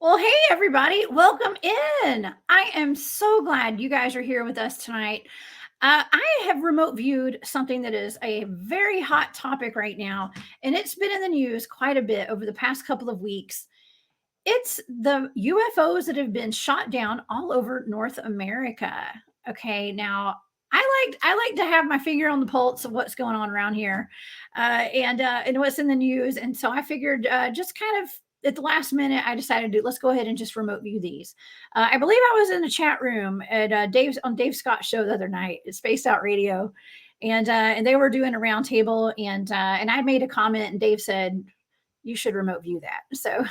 Well, hey, everybody. Welcome in. I am so glad you guys are here with us tonight. I have remote viewed something that is a very hot topic right now, and it's been in the news quite a bit over the past couple of weeks. It's the UFOs that have been shot down all over North America. Okay, now I like to have my finger on the pulse of what's going on around here, and what's in the news. And so I figured, just kind of at the last minute, I decided to let's go ahead and just remote view these. I believe I was in the chat room at Dave Scott's show the other night at Spaced Out Radio, and they were doing a roundtable, and I made a comment, and Dave said you should remote view that. So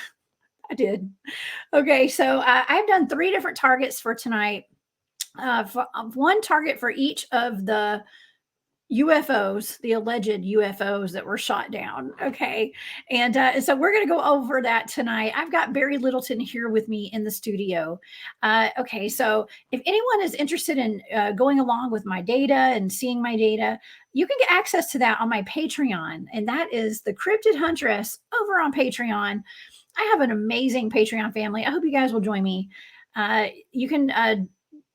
I did. Okay, so I've done three different targets for tonight. One target for each of the UFOs, the alleged UFOs that were shot down. Okay. And so we're going to go over that tonight. I've got Barry Littleton here with me in the studio. Okay. So if anyone is interested in going along with my data and seeing my data, you can get access to that on my Patreon. And that is the Cryptid Huntress over on Patreon. I have an amazing Patreon family. I hope you guys will join me. You can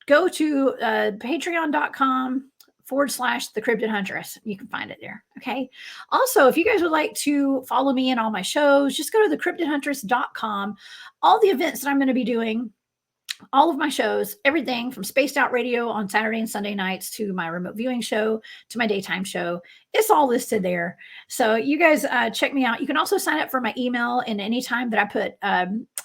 go to patreon.com /the Cryptid Huntress. You can find it there. Okay. Also, if you guys would like to follow me in all my shows, just go to thecryptidhuntress.com. All the events that I'm going to be doing, all of my shows, everything from Spaced Out Radio on Saturday and Sunday nights to my remote viewing show to my daytime show. It's all listed there. So you guys check me out. You can also sign up for my email, and anytime that I put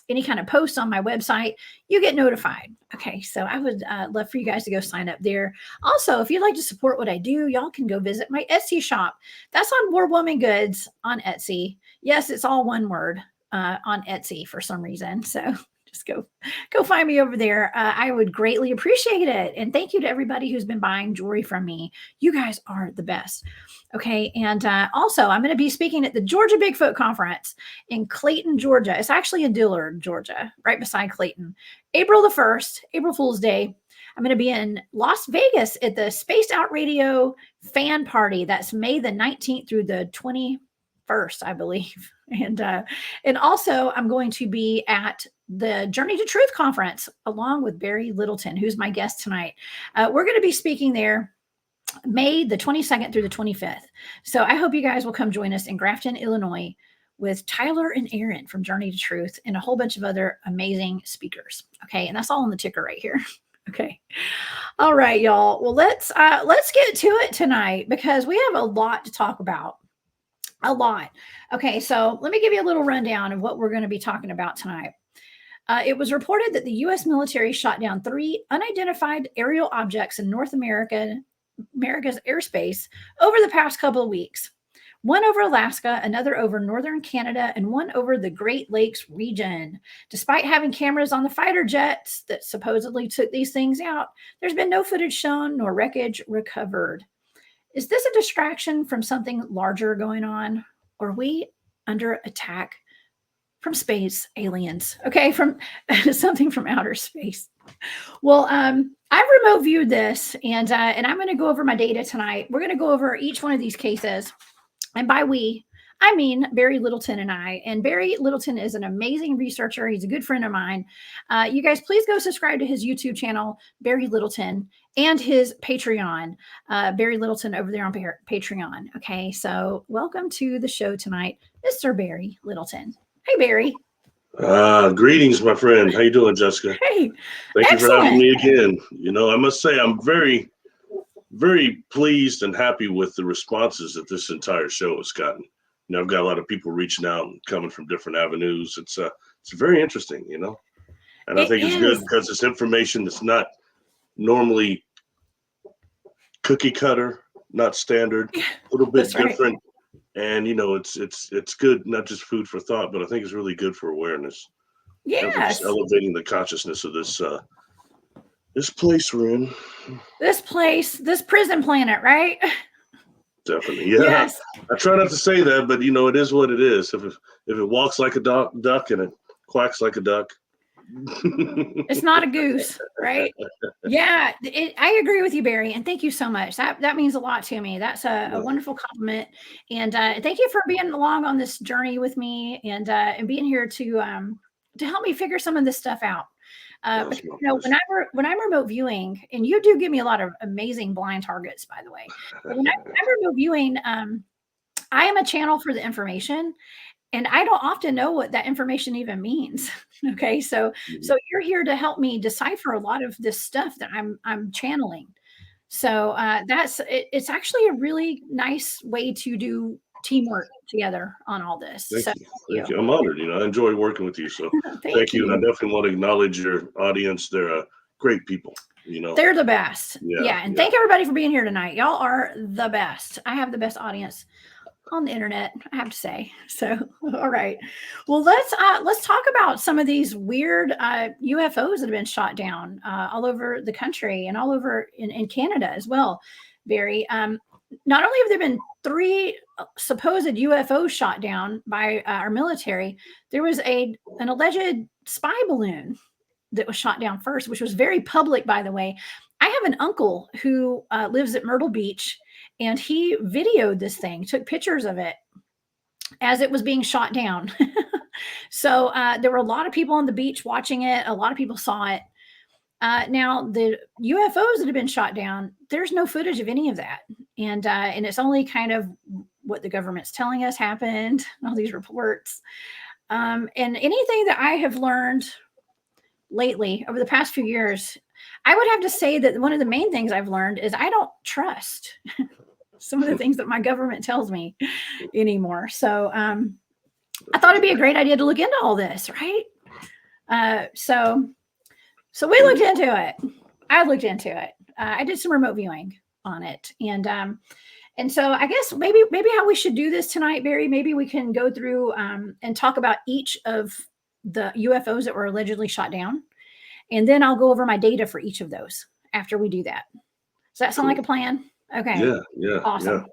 any kind of post on my website, you get notified. Okay, so I would love for you guys to go sign up there. Also, if you'd like to support what I do, y'all can go visit my Etsy shop. That's on War Woman Goods on Etsy. Yes, it's all one word on Etsy for some reason. So just go find me over there. I would greatly appreciate it. And thank you to everybody who's been buying jewelry from me. You guys are the best. Okay. And also, I'm going to be speaking at the Georgia Bigfoot Conference in Clayton, Georgia. It's actually in Dillard, Georgia, right beside Clayton. April the 1st, April Fool's Day. I'm going to be in Las Vegas at the Spaced Out Radio fan party. That's May the 19th through the 21st, I believe. And also, I'm going to be at the Journey to Truth conference along with Barry Littleton, who's my guest tonight. We're going to be speaking there May the 22nd through the 25th. So I hope you guys will come join us in Grafton, Illinois with Tyler and Aaron from Journey to Truth and a whole bunch of other amazing speakers. Okay. And that's all on the ticker right here. Okay. All right, y'all. Well, let's get to it tonight because we have a lot to talk about. A lot. Okay. So let me give you a little rundown of what we're going to be talking about tonight. It was reported that the U.S. military shot down 3 unidentified aerial objects in North America's airspace over the past couple of weeks. One over Alaska, another over northern Canada, and one over the Great Lakes region. Despite having cameras on the fighter jets that supposedly took these things out, there's been no footage shown nor wreckage recovered. Is this a distraction from something larger going on? Or are we under attack from space aliens? Okay, from something from outer space. Well, I've remote viewed this, and I'm going to go over my data tonight. We're going to go over each one of these cases, and by we, I mean Barry Littleton and I. And Barry Littleton is an amazing researcher. He's a good friend of mine. You guys, please go subscribe to his YouTube channel, Barry Littleton, and his Patreon, Barry Littleton over there on Patreon. Okay, so welcome to the show tonight, Mr. Barry Littleton. Hey, Barry. Greetings, my friend. How you doing, Jessica? Hey, thank you for having me again. You know, I must say I'm very, very pleased and happy with the responses that this entire show has gotten. You know, I've got a lot of people reaching out and coming from different avenues. It's very interesting, you know, and I think it's good because it's information that's not normally cookie cutter, not standard, a little bit different. Right. And, you know, it's good, not just food for thought, but I think it's really good for awareness. Yes. And elevating the consciousness of this place we're in. This prison planet, right? Definitely. Yeah. Yes. I try not to say that, but, you know, it is what it is. If it walks like a duck and it quacks like a duck. It's not a goose, right? Yeah, I agree with you, Barry, and thank you so much. That means a lot to me. That's a wonderful compliment, and thank you for being along on this journey with me and being here to to help me figure some of this stuff out. That's Because, my you know, pleasure. when I'm remote viewing, and you do give me a lot of amazing blind targets, by the way. But when I'm remote viewing, I am a channel for the information, and I don't often know what that information even means. Okay, Mhm. so you're here to help me decipher a lot of this stuff that I'm channeling. So it's actually a really nice way to do teamwork together on all this. Thank So you. thank Thank you. you. I'm honored. I enjoy working with you. So Thank thank you. And I you. definitely want to acknowledge your audience. They're great people. They're the best. Yeah, Yeah, and yeah. thank everybody for being here tonight. Y'all are the best. I have the best audience on the internet, I have to say. So, all right. Well, let's talk about some of these weird UFOs that have been shot down all over the country and all over in Canada as well. Barry, not only have there been 3 supposed UFOs shot down by our military, there was an alleged spy balloon that was shot down first, which was very public, by the way. I have an uncle who lives at Myrtle Beach, and he videoed this thing, took pictures of it as it was being shot down. So there were a lot of people on the beach watching it. A lot of people saw it. Now the UFOs that have been shot down, there's no footage of any of that, and it's only kind of what the government's telling us happened. All these reports, and anything that I have learned lately over the past few years, I would have to say that one of the main things I've learned is I don't trust some of the things that my government tells me anymore. So I thought it'd be a great idea to look into all this, right? So we looked into it. I looked into it. I did some remote viewing on it, and so I guess maybe how we should do this tonight, Barry. Maybe we can go through and talk about each of the UFOs that were allegedly shot down, and then I'll go over my data for each of those after we do that. Does that sound like a Cool. plan? Okay. Yeah, yeah, yeah. Awesome.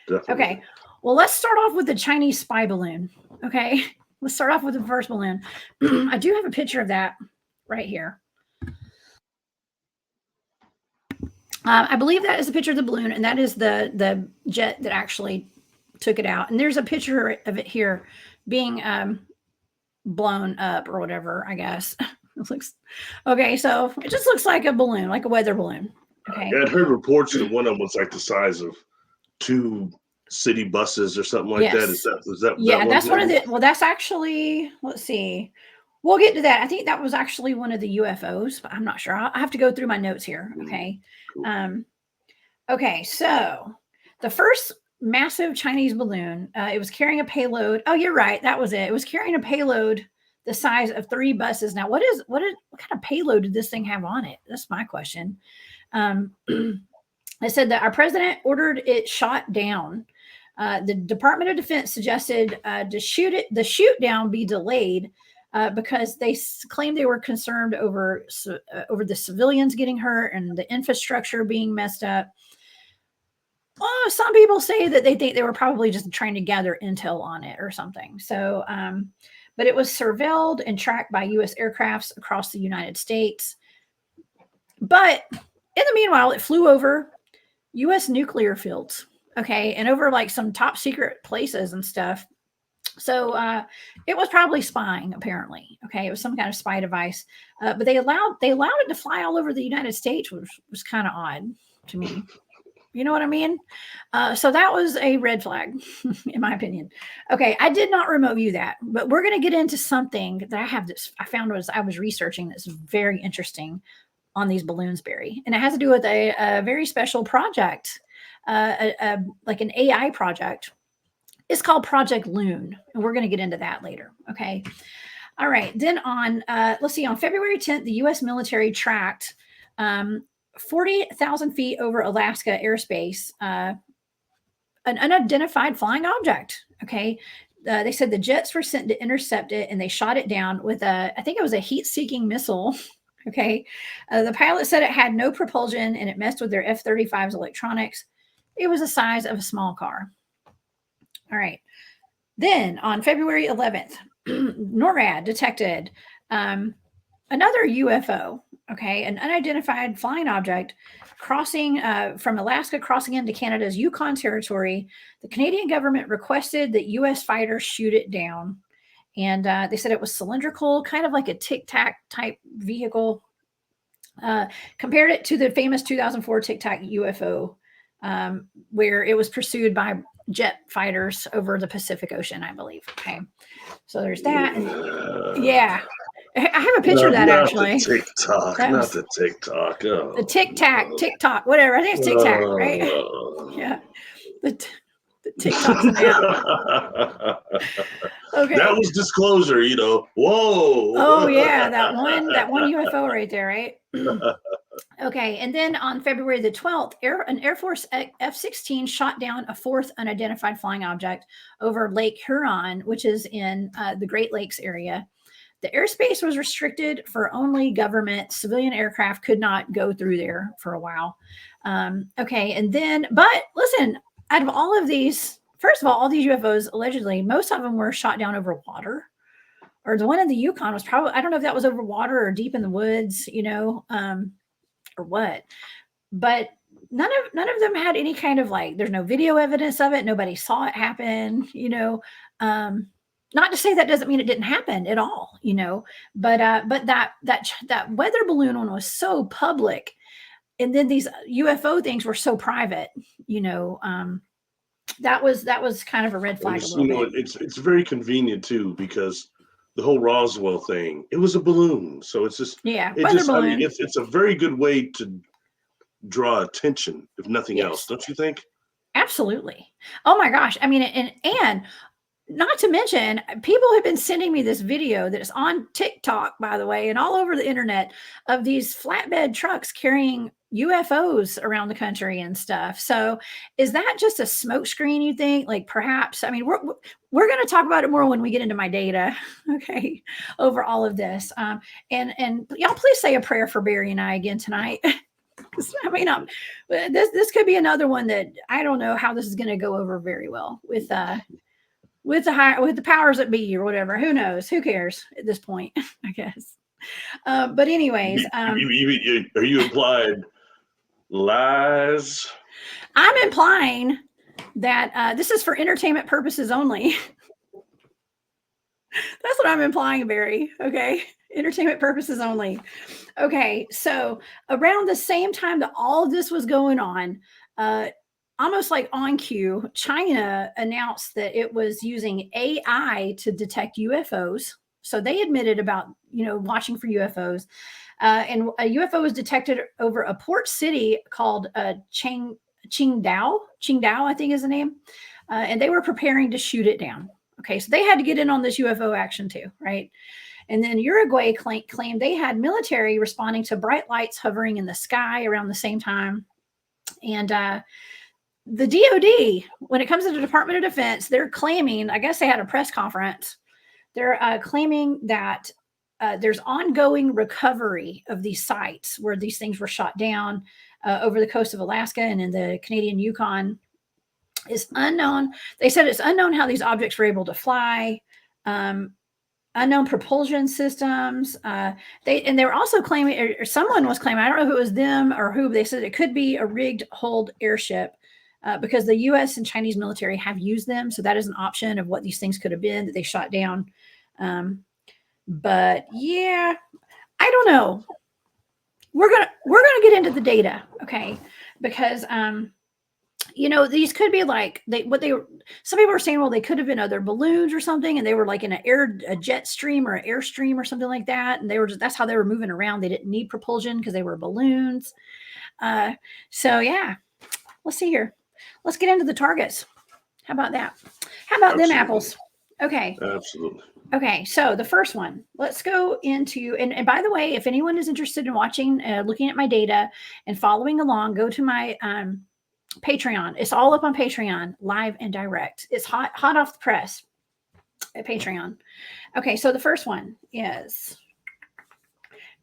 Definitely. Okay. Well, let's start off with the Chinese spy balloon. Okay. Let's start off with the first balloon. I do have a picture of that right here. I believe that is a picture of the balloon, and that is the jet that actually took it out. And there's a picture of it here being blown up or whatever, I guess. It looks okay. So it just looks like a balloon, like a weather balloon. Okay. Yeah, I'd heard reports that one of them was like the size of 2 city buses or something like that. Yes. Is that Yeah, that one that's one of thing? the, well, that's actually, let's see. We'll get to that. I think that was actually one of the UFOs, but I'm not sure. I have to go through my notes here. Okay. Cool. Okay. So the first massive Chinese balloon, it was carrying a payload. Oh, you're right. That was it. It was carrying a payload the size of 3 buses. Now, what kind of payload did this thing have on it? That's my question. It said that our president ordered it shot down. The Department of Defense suggested the shoot down be delayed because they claimed they were concerned over the civilians getting hurt and the infrastructure being messed up. Oh, some people say that they think they were probably just trying to gather intel on it or something. So, but it was surveilled and tracked by U.S. aircrafts across the United States. But in the meanwhile, it flew over U.S. nuclear fields, okay, and over like some top secret places and stuff. So it was probably spying, apparently. Okay, it was some kind of spy device, but they allowed it to fly all over the United States, which was kind of odd to me. You know what I mean? So that was a red flag, in my opinion. Okay, I did not remote view that, but we're going to get into something that I found as I was researching that's very interesting on these balloons, Barry, and it has to do with a very special project, like an AI project. It's called Project Loon, and we're going to get into that later. Okay. All right. Then on, let's see, on February 10th, the U.S. military tracked 40,000 feet over Alaska airspace, an unidentified flying object. Okay. They said the jets were sent to intercept it, and they shot it down with I think it was a heat-seeking missile. Okay. The pilot said it had no propulsion and it messed with their F-35's electronics. It was the size of a small car. All right. Then on February 11th, NORAD detected another UFO, okay, an unidentified flying object crossing from Alaska, crossing into Canada's Yukon territory. The Canadian government requested that U.S. fighters shoot it down. And they said it was cylindrical, kind of like a Tic Tac type vehicle. Compared it to the famous 2004 Tic Tac UFO, where it was pursued by jet fighters over the Pacific Ocean, I believe. Okay, so there's that. And yeah, I have a picture of that not actually. The TikTok, That not was the TikTok. Oh, the Tic Tac, TikTok, whatever. I think it's Tic Tac, right? Yeah, the TikTok's an app. Okay. That was disclosure, Whoa. Oh yeah, that one UFO right there, right? Okay, and then on February the 12th, an Air Force F-16 shot down a fourth unidentified flying object over Lake Huron, which is in the Great Lakes area. The airspace was restricted for only government. Civilian aircraft could not go through there for a while. Okay, and then, but listen, out of all of these, first of all these UFOs, allegedly, most of them were shot down over water. Or the one in the Yukon was probably, I don't know if that was over water or deep in the woods, or what. But none of them had any kind of like, there's no video evidence of it. Nobody saw it happen, not to say that doesn't mean it didn't happen at all, but that weather balloon one was so public. And then these UFO things were so private, that was kind of a red flag a little bit. It's very convenient too, because the whole Roswell thing, it was a balloon. So it's just, it's a very good way to draw attention, if nothing else, don't you think? Absolutely. Oh my gosh. I mean, and not to mention, people have been sending me this video that is on TikTok, by the way, and all over the internet, of these flatbed trucks carrying UFOs around the country and stuff. So is that just a smokescreen, you think? Like perhaps, I mean, we're going to talk about it more when we get into my data, okay, over all of this. And y'all please say a prayer for Barry and I again tonight. I mean, this could be another one that I don't know how this is going to go over very well with the powers that be or whatever. Who knows? Who cares at this point? I guess. But anyways, are you implying lies? I'm implying that this is for entertainment purposes only. That's what I'm implying, Barry. Okay. Entertainment purposes only. Okay. So around the same time that all of this was going on, almost like on cue, China announced that it was using AI to detect UFOs. So they admitted about, watching for UFOs. And a UFO was detected over a port city called Qingdao, I think is the name. And they were preparing to shoot it down. Okay, so they had to get in on this UFO action too, right? And then Uruguay claimed they had military responding to bright lights hovering in the sky around the same time. And the DOD, when it comes to the Department of Defense, they're claiming, I guess they had a press conference, they're claiming that there's ongoing recovery of these sites where these things were shot down over the coast of Alaska and in the Canadian Yukon. Is unknown. They said it's unknown how these objects were able to fly. Unknown propulsion systems. They were also claiming, or someone was claiming, I don't know if it was them or who, they said it could be a rigged hulled airship because the U.S. and Chinese military have used them. So that is an option of what these things could have been that they shot down. But yeah, I don't know. We're gonna get into the data, okay? Because these could be like some people were saying, well, they could have been other balloons or something, and they were like in a jet stream or an airstream or something like that, and they were that's how they were moving around. They didn't need propulsion because they were balloons. So yeah, let's see here. Let's get into the targets. How about that? How about them apples? Okay. Absolutely. Okay, so the first one, let's go into, and by the way, if anyone is interested in watching, looking at my data and following along, go to my Patreon. It's all up on Patreon, live and direct. It's hot off the press at Patreon. Okay, so the first one is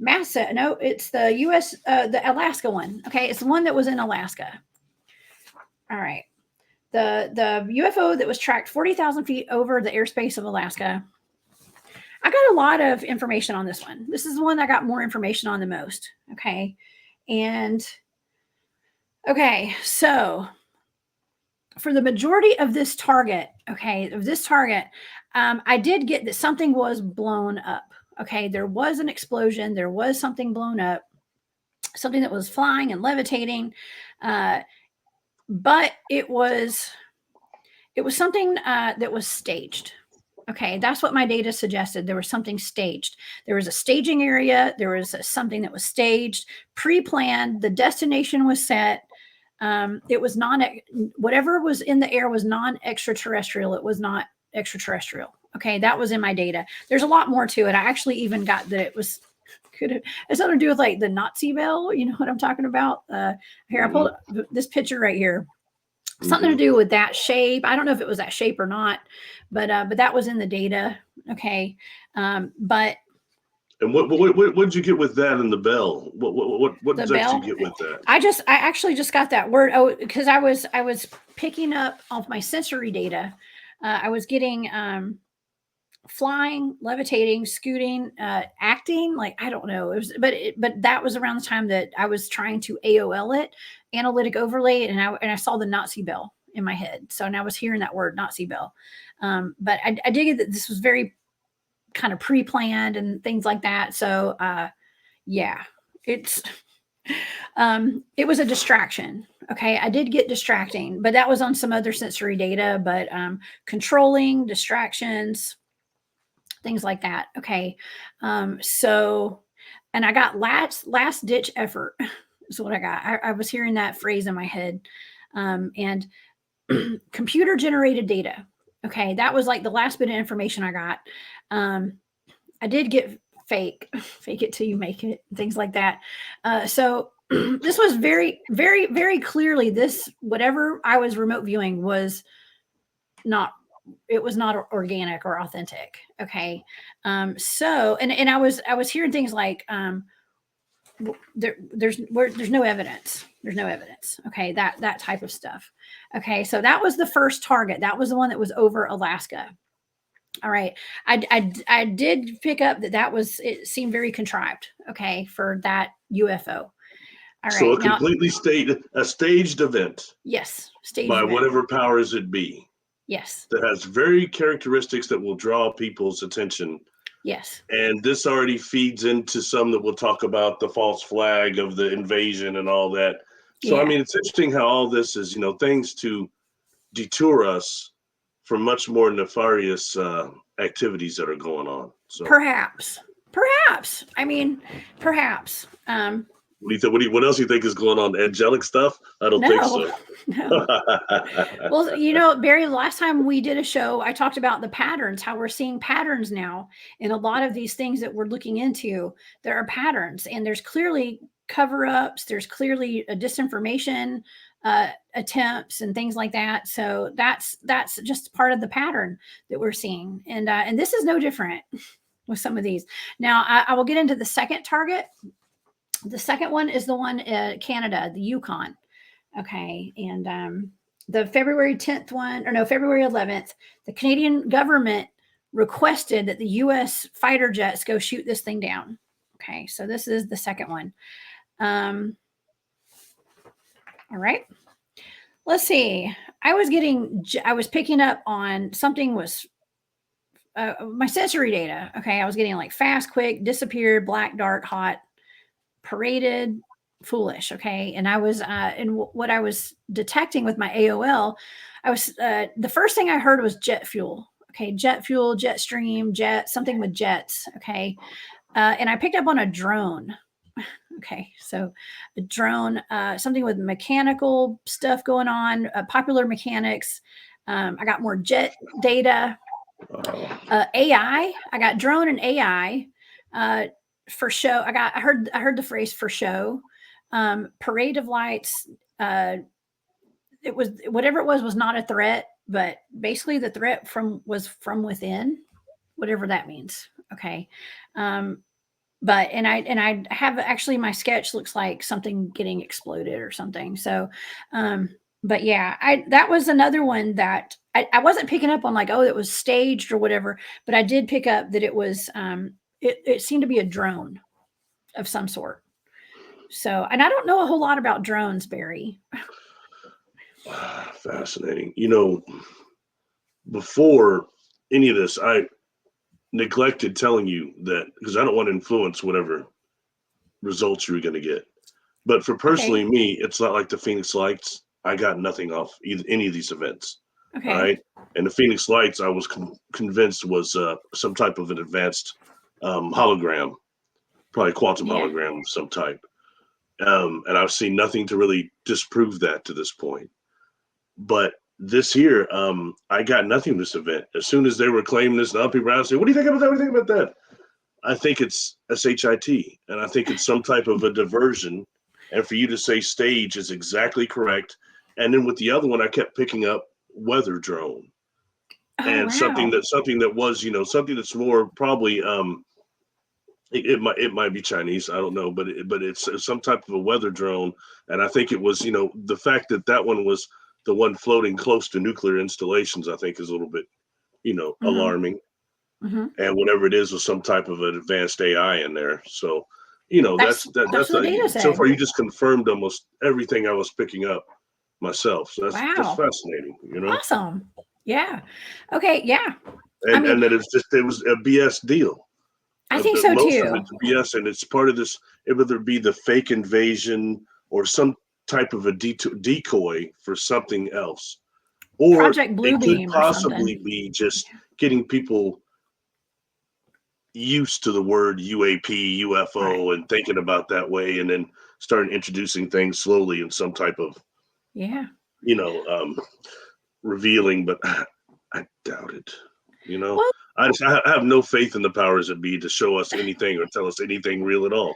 Massa. No, it's the U.S., the Alaska one. Okay, it's the one that was in Alaska. All right. The UFO that was tracked 40,000 feet over the airspace of Alaska. I got a lot of information on this one. This is the one I got more information on the most. Okay. And okay, so for the majority of this target, I did get that something was blown up. Okay, there was an explosion. There was something blown up, something that was flying and levitating, but it was something that was staged. Okay, that's what my data suggested. There was something staged. There was a staging area. There was something that was staged, pre-planned. The destination was set. It was whatever was in the air was non-extraterrestrial. It was not extraterrestrial. Okay, that was in my data. There's a lot more to it. I actually even got that it was it's something to do with like the Nazi bell. You know what I'm talking about? Here, I pulled this picture right here. Something to do with that shape. I don't know if it was that shape or not, but that was in the data. Okay, but. And what did you get with that in the bell? What did you get with that? I actually just got that word. Oh, because I was picking up off my sensory data. I was getting flying, levitating, scooting, acting. Like I don't know. It was, but that was around the time that I was trying to AOL it, analytic overlay, and I saw the Nazi bell in my head. So now I was hearing that word Nazi bell. But I did get that this was very kind of pre-planned and things like that. So yeah, it was a distraction. Okay, I did get distracting, but that was on some other sensory data. But controlling distractions, things like that. Okay, so and I got last ditch effort is what I got. I was hearing that phrase in my head, and computer generated data. Okay, that was like the last bit of information I got. I did get fake it till you make it, things like that. So this was very, very, very clearly this, whatever I was remote viewing was not organic or authentic. Okay. So, and I was hearing things like, there's no evidence. There's no evidence. Okay. That type of stuff. Okay. So that was the first target. That was the one that was over Alaska. All right. I did pick up it seemed very contrived. Okay. For that UFO. All right. So a completely staged event. Yes. Staged by event. Whatever powers it be. Yes. That has very characteristics that will draw people's attention. Yes. And this already feeds into some that we'll talk about, the false flag of the invasion and all that. So, yeah. I mean, it's interesting how all this is, things to detour us from much more nefarious activities that are going on. So perhaps. I mean, perhaps. What else do you think is going on? Angelic stuff? I don't think so. No. Well, Barry, last time we did a show, I talked about the patterns, how we're seeing patterns now in a lot of these things that we're looking into. There are patterns, and there's clearly cover-ups. There's clearly a disinformation attempts and things like that. So that's just part of the pattern that we're seeing, and this is no different with some of these. Now, I will get into the second target. The second one is the one in Canada, the Yukon. Okay. And the February 10th one, or no, February 11th, the Canadian government requested that the U.S. fighter jets go shoot this thing down. Okay. So this is the second one. All right. Let's see. I was picking up on something was my sensory data. Okay. I was getting like fast, quick, disappeared, black, dark, hot, paraded, foolish. Okay. And I was and what I was detecting with my AOL, I was the first thing I heard was jet fuel. Okay. Jet fuel, jet stream, something with jets. Okay. And I picked up on a drone. Okay. So a drone, something with mechanical stuff going on, popular mechanics. I got more jet data, AI. I got drone and AI, for show. I heard the phrase for show. Parade of lights. It was whatever it was not a threat, but basically the threat was from within, whatever that means. Okay. But I have actually, my sketch looks like something getting exploded or something. So, but yeah, that was another one that I wasn't picking up on, like, oh, it was staged or whatever, but I did pick up that it was, it seemed to be a drone of some sort. So, and I don't know a whole lot about drones, Barry. Fascinating. Before any of this, I neglected telling you that because I don't want to influence whatever results you're going to get. But for personally Okay. me, it's not like the Phoenix Lights. I got nothing off any of these events. All Okay. right. And the Phoenix Lights, I was convinced was some type of an advanced hologram, probably quantum Yeah. hologram of some type. And I've seen nothing to really disprove that to this point. But this year, I got nothing from this event. As soon as they were claiming this, now people are asking, "What do you think about that? What do you think about that?" I think it's shit, and I think it's some type of a diversion. And for you to say stage is exactly correct. And then with the other one, I kept picking up weather drone Oh, and something wow. that was, something that's more probably it might be Chinese, I don't know, but it's some type of a weather drone. And I think it was, the fact that that one was the one floating close to nuclear installations, I think is a little bit, Mm-hmm. alarming. Mm-hmm. And whatever it is was some type of an advanced AI in there. So, That's what the data so said. far you just confirmed almost everything I was picking up myself. So that's Wow. fascinating. Awesome. Yeah. Okay. Yeah. I And mean, that it was a BS deal. I think so Most of too. it's BS, and it's part of this. It whether be the fake invasion or some type of a decoy for something else, or Project it could Bluebeam or possibly something. be just getting people used to the word UAP, Right. UFO, and thinking about that way, and then starting introducing things slowly in some type of, Yeah. you know, um, revealing. But I doubt it. You know, Well, I have no faith in the powers that be to show us anything or tell us anything real at all,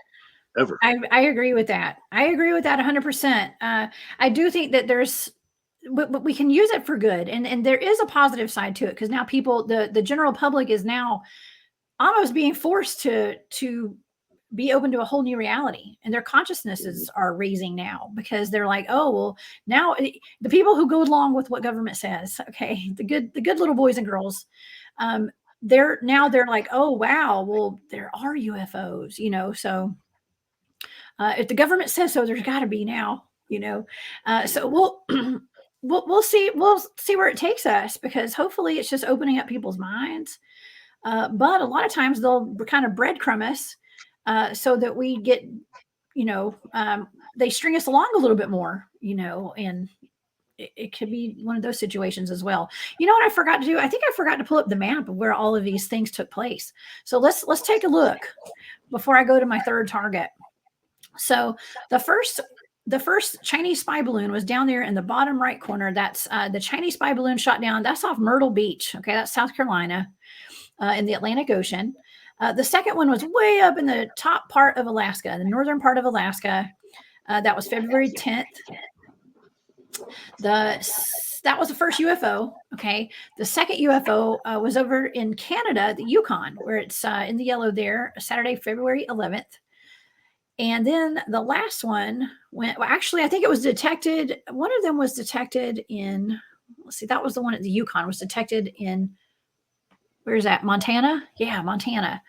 ever. I agree with that. I agree with that 100%. I do think that but we can use it for good, and there is a positive side to it because now people, the general public, is now almost being forced to be open to a whole new reality, and their consciousnesses are raising now because they're like, oh well, now the people who go along with what government says, okay, the good little boys and girls, um, they're like, oh wow, well there are UFOs, so if the government says so, there's got to be now, so we'll see where it takes us because hopefully it's just opening up people's minds. But a lot of times they'll kind of breadcrumb us so that we get, they string us along a little bit more, and it could be one of those situations as well. You know what I forgot to do? I think I forgot to pull up the map of where all of these things took place. So let's take a look before I go to my third target. So the first Chinese spy balloon was down there in the bottom right corner. That's the Chinese spy balloon shot down. That's off Myrtle Beach. Okay, that's South Carolina in the Atlantic Ocean. The second one was way up in the top part of Alaska, the northern part of Alaska. That was February 10th. That was the first UFO. Okay, the second UFO was over in Canada, the Yukon, where it's in the yellow there, Saturday, February 11th. And then the last one went, well, actually, I think it was detected. One of them was detected in, let's see, that was the one at the Yukon, was detected in, where's that? Montana? Yeah, Montana.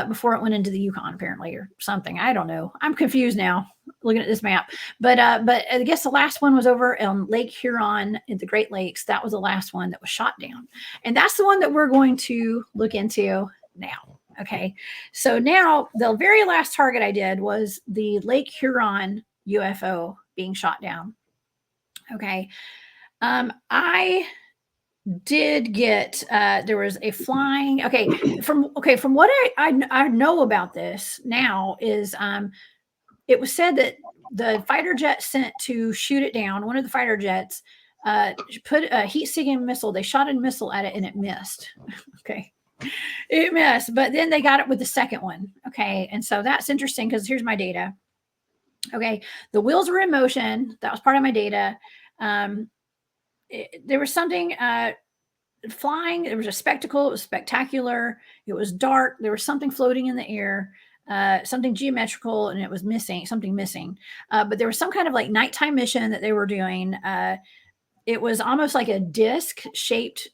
Before it went into the Yukon, apparently, or something. I don't know. I'm confused now looking at this map. But I guess the last one was over on Lake Huron in the Great Lakes. That was the last one that was shot down. And that's the one that we're going to look into now. Okay. So now the very last target I did was the Lake Huron UFO being shot down. Okay. I did get there was a flying, from what I know about this now is it was said that the fighter jet sent to shoot it down, one of the fighter jets put a heat-seeking missile, they shot a missile at it and it missed. Okay, it missed, but then they got it with the second one. Okay, and so that's interesting because here's my data. Okay, the wheels were in motion, that was part of my data. There was something flying, there was a spectacle, it was spectacular, it was dark, there was something floating in the air, something geometrical, and it was something missing, but there was some kind of like nighttime mission that they were doing. It was almost like a disc shaped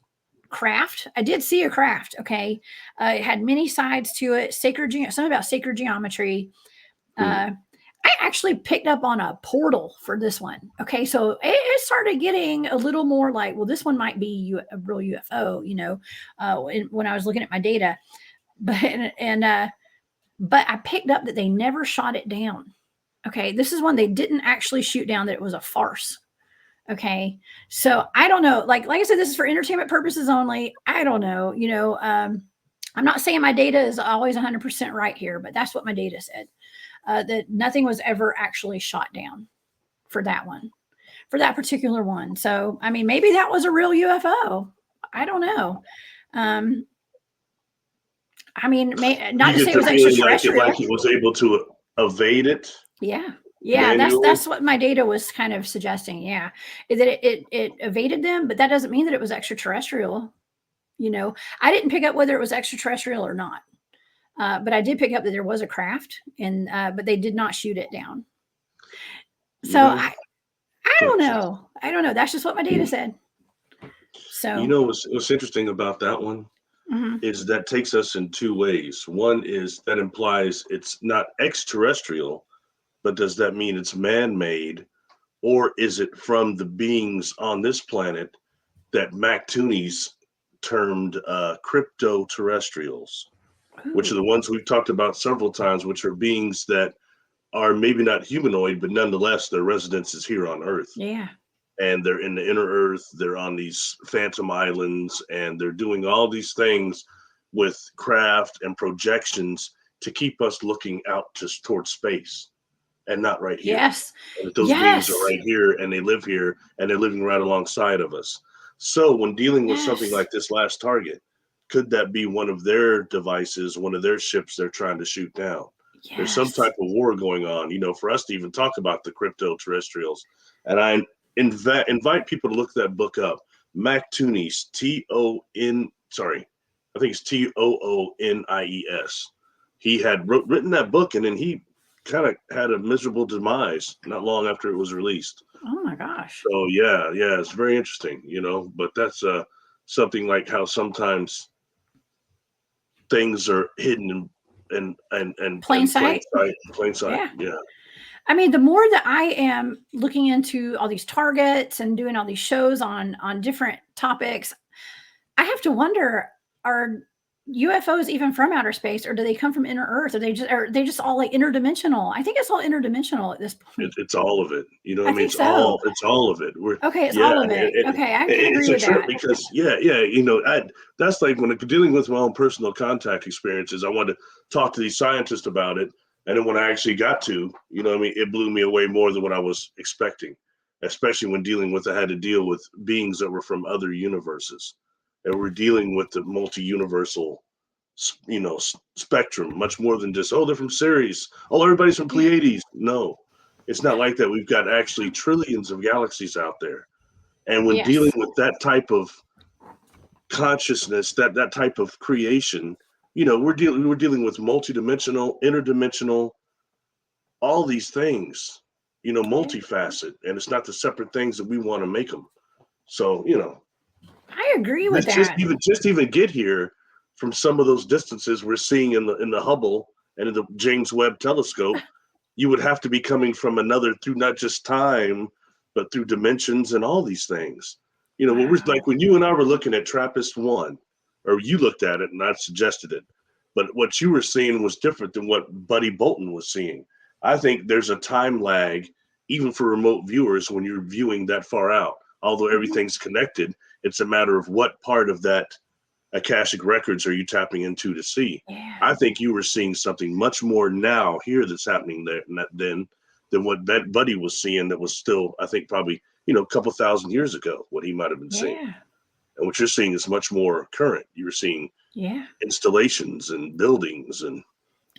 craft. I did see a craft. Okay, it had many sides to it, something about sacred geometry. uh, I actually picked up on a portal for this one. Okay, so it started getting a little more like, well, this one might be a real UFO, when I was looking at my data, but but I picked up that they never shot it down. Okay, this is one they didn't actually shoot down, that it was a farce. Okay, so I don't know. Like I said, this is for entertainment purposes only. I don't know. I'm not saying my data is always 100% right here, but that's what my data said. That nothing was ever actually shot down for that one, for that particular one. So, I mean, maybe that was a real UFO. I don't know. I mean, not to say it was extraterrestrial. Like it was able to evade it. Yeah. Yeah, that's what my data was kind of suggesting. Yeah, that it evaded them, but that doesn't mean that it was extraterrestrial. I didn't pick up whether it was extraterrestrial or not, but I did pick up that there was a craft, and but they did not shoot it down. So I don't know. I don't know. That's just what my data said. So what's interesting about that one is that takes us in two ways. One is that implies it's not extraterrestrial. But does that mean it's man-made, or is it from the beings on this planet that MacToonies termed crypto-terrestrials, which are the ones we've talked about several times, which are beings that are maybe not humanoid, but nonetheless, their residence is here on Earth. Yeah. And they're in the inner Earth. They're on these phantom islands, and they're doing all these things with craft and projections to keep us looking out just towards space. And not right here. Yes. And those beings are right here, and they live here, and they're living right alongside of us. So when dealing with something like this last target, could that be one of their devices, one of their ships they're trying to shoot down? Yes. There's some type of war going on, for us to even talk about the crypto-terrestrials. And I invite people to look that book up. MacToonies, I think it's Toonies. He had written that book, and then he kind of had a miserable demise not long after it was released. Oh my gosh. So yeah, it's very interesting, but that's something like how sometimes things are hidden and plain sight. Yeah. I mean, the more that I am looking into all these targets and doing all these shows on different topics, I have to wonder, are UFOs even from outer space, or do they come from inner Earth? Are they just all like interdimensional? I think it's all interdimensional at this point. It's all of it. I mean, it's all of it. It's all of it. Okay, I can agree with that. Because that's like when dealing with my own personal contact experiences, I wanted to talk to these scientists about it, and then when I actually got to, it blew me away more than what I was expecting. Especially when I had to deal with beings that were from other universes. And we're dealing with the multi-universal, spectrum, much more than just, they're from Ceres. Everybody's from Pleiades. No, it's not like that. We've got actually trillions of galaxies out there. And when dealing with that type of consciousness, that type of creation, we're dealing with multidimensional, interdimensional, all these things, multifaceted. And it's not the separate things that we want to make them. So, I agree with that. Just even get here from some of those distances we're seeing in the Hubble and in the James Webb Telescope, you would have to be coming from another, through not just time, but through dimensions and all these things. When we're like, when you and I were looking at TRAPPIST-1, or you looked at it and I suggested it, but what you were seeing was different than what Buddy Bolton was seeing. I think there's a time lag, even for remote viewers, when you're viewing that far out. Although everything's connected, it's a matter of what part of that Akashic records are you tapping into to see. Yeah. I think you were seeing something much more now here that's happening there than what Buddy was seeing, that was still, I think, probably, a couple thousand years ago, what he might have been seeing. And what you're seeing is much more current. You were seeing installations and buildings, and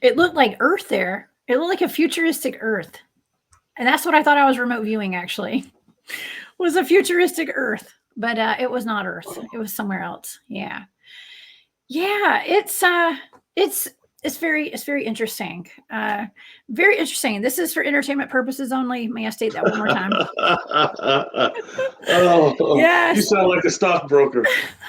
it looked like Earth there. It looked like a futuristic Earth. And that's what I thought I was remote viewing, actually, was a futuristic Earth. But it was not Earth. It was somewhere else. Yeah. It's very interesting. Very interesting. This is for entertainment purposes only. May I state that one more time? Yes. You sound like a stockbroker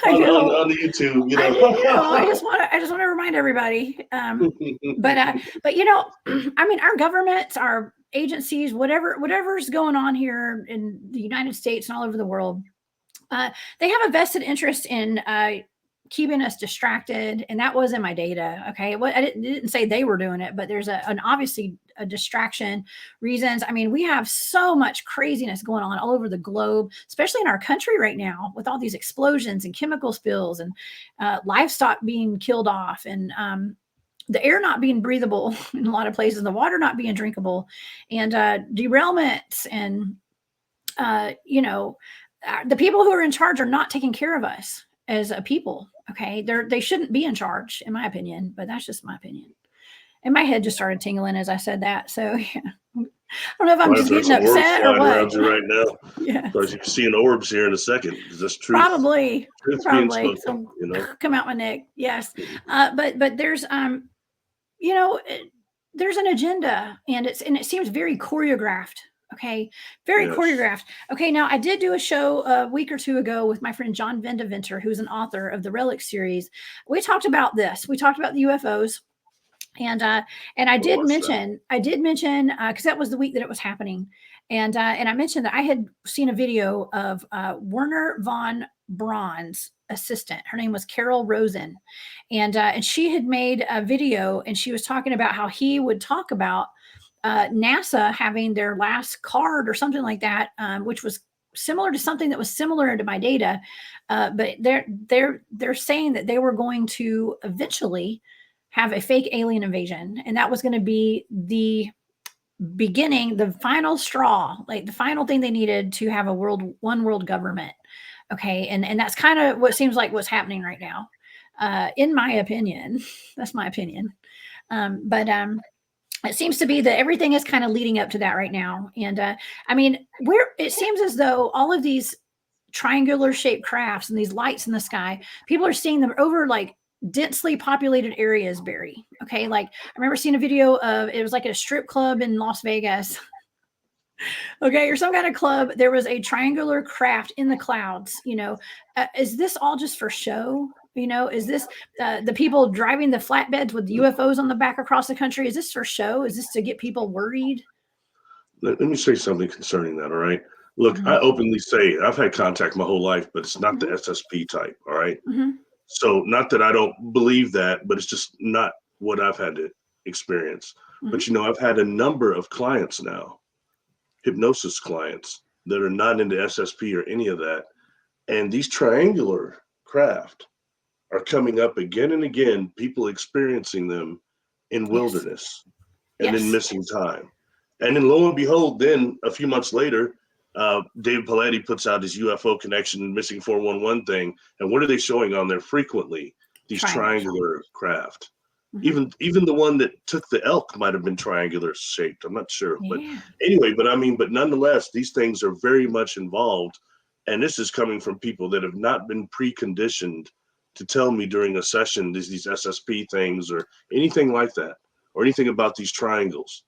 on the YouTube. I just want remind everybody. But you know, I mean, our governments, our agencies, whatever's going on here in the United States and all over the world, they have a vested interest in keeping us distracted, and that was in my data. Okay, I didn't say they were doing it, but there's an obviously a distraction reasons. I mean, we have so much craziness going on all over the globe, especially in our country right now, with all these explosions and chemical spills and livestock being killed off, and the air not being breathable in a lot of places, the water not being drinkable, and derailments, and you know, the people who are in charge are not taking care of us as a people. Okay, they shouldn't be in charge, in my opinion, but that's just my opinion. And my head just started tingling as I said that. So yeah. I don't know if I'm just getting upset or what. Around you right now. Yeah, because you're seeing orbs here in a second. Is this truth? Probably. Being spoken, so, you know, come out my neck. Yes, but there's you know, there's an agenda, and it seems very choreographed. Okay, very choreographed. Okay, now I did do a show a week or two ago with my friend John Vendeventer, who's an author of the Relic series. We talked about this. We talked about the UFOs, and I did mention because that was the week that it was happening, and I mentioned that I had seen a video of Werner von Braun's assistant. Her name was Carol Rosen, and she had made a video, and she was talking about how he would talk about NASA having their last card or something like that, which was similar to something that was similar to my data, but they're saying that they were going to eventually have a fake alien invasion, and that was going to be the beginning, the final straw, like the final thing they needed to have one world government. Okay, and that's kind of what seems like what's happening right now, in my opinion. That's my opinion, but it seems to be that everything is kind of leading up to that right now. And I mean, it seems as though all of these triangular shaped crafts and these lights in the sky, people are seeing them over like densely populated areas, Barry. Okay, like I remember seeing a video of, it was like a strip club in Las Vegas. Okay, or some kind of club. There was a triangular craft in the clouds. You know, is this all just for show? You know, is this the people driving the flatbeds with UFOs on the back across the country? Is this for show? Is this to get people worried? Let me say something concerning that. All right. Look, I openly say I've had contact my whole life, but it's not the SSP type. All right. So not that I don't believe that, but it's just not what I've had to experience. But, you know, I've had a number of clients now, hypnosis clients that are not into SSP or any of that. And these triangular craft are coming up again and again, people experiencing them in wilderness and then missing time. And then lo and behold, then a few months later, Dave Paletti puts out his UFO connection missing 411 thing. And what are they showing on there frequently? These triangular craft. Even the one that took the elk might have been triangular shaped. I'm not sure. But anyway, but nonetheless, these things are very much involved. And this is coming from people that have not been preconditioned to tell me during a session these SSP things or anything like that, or anything about these triangles.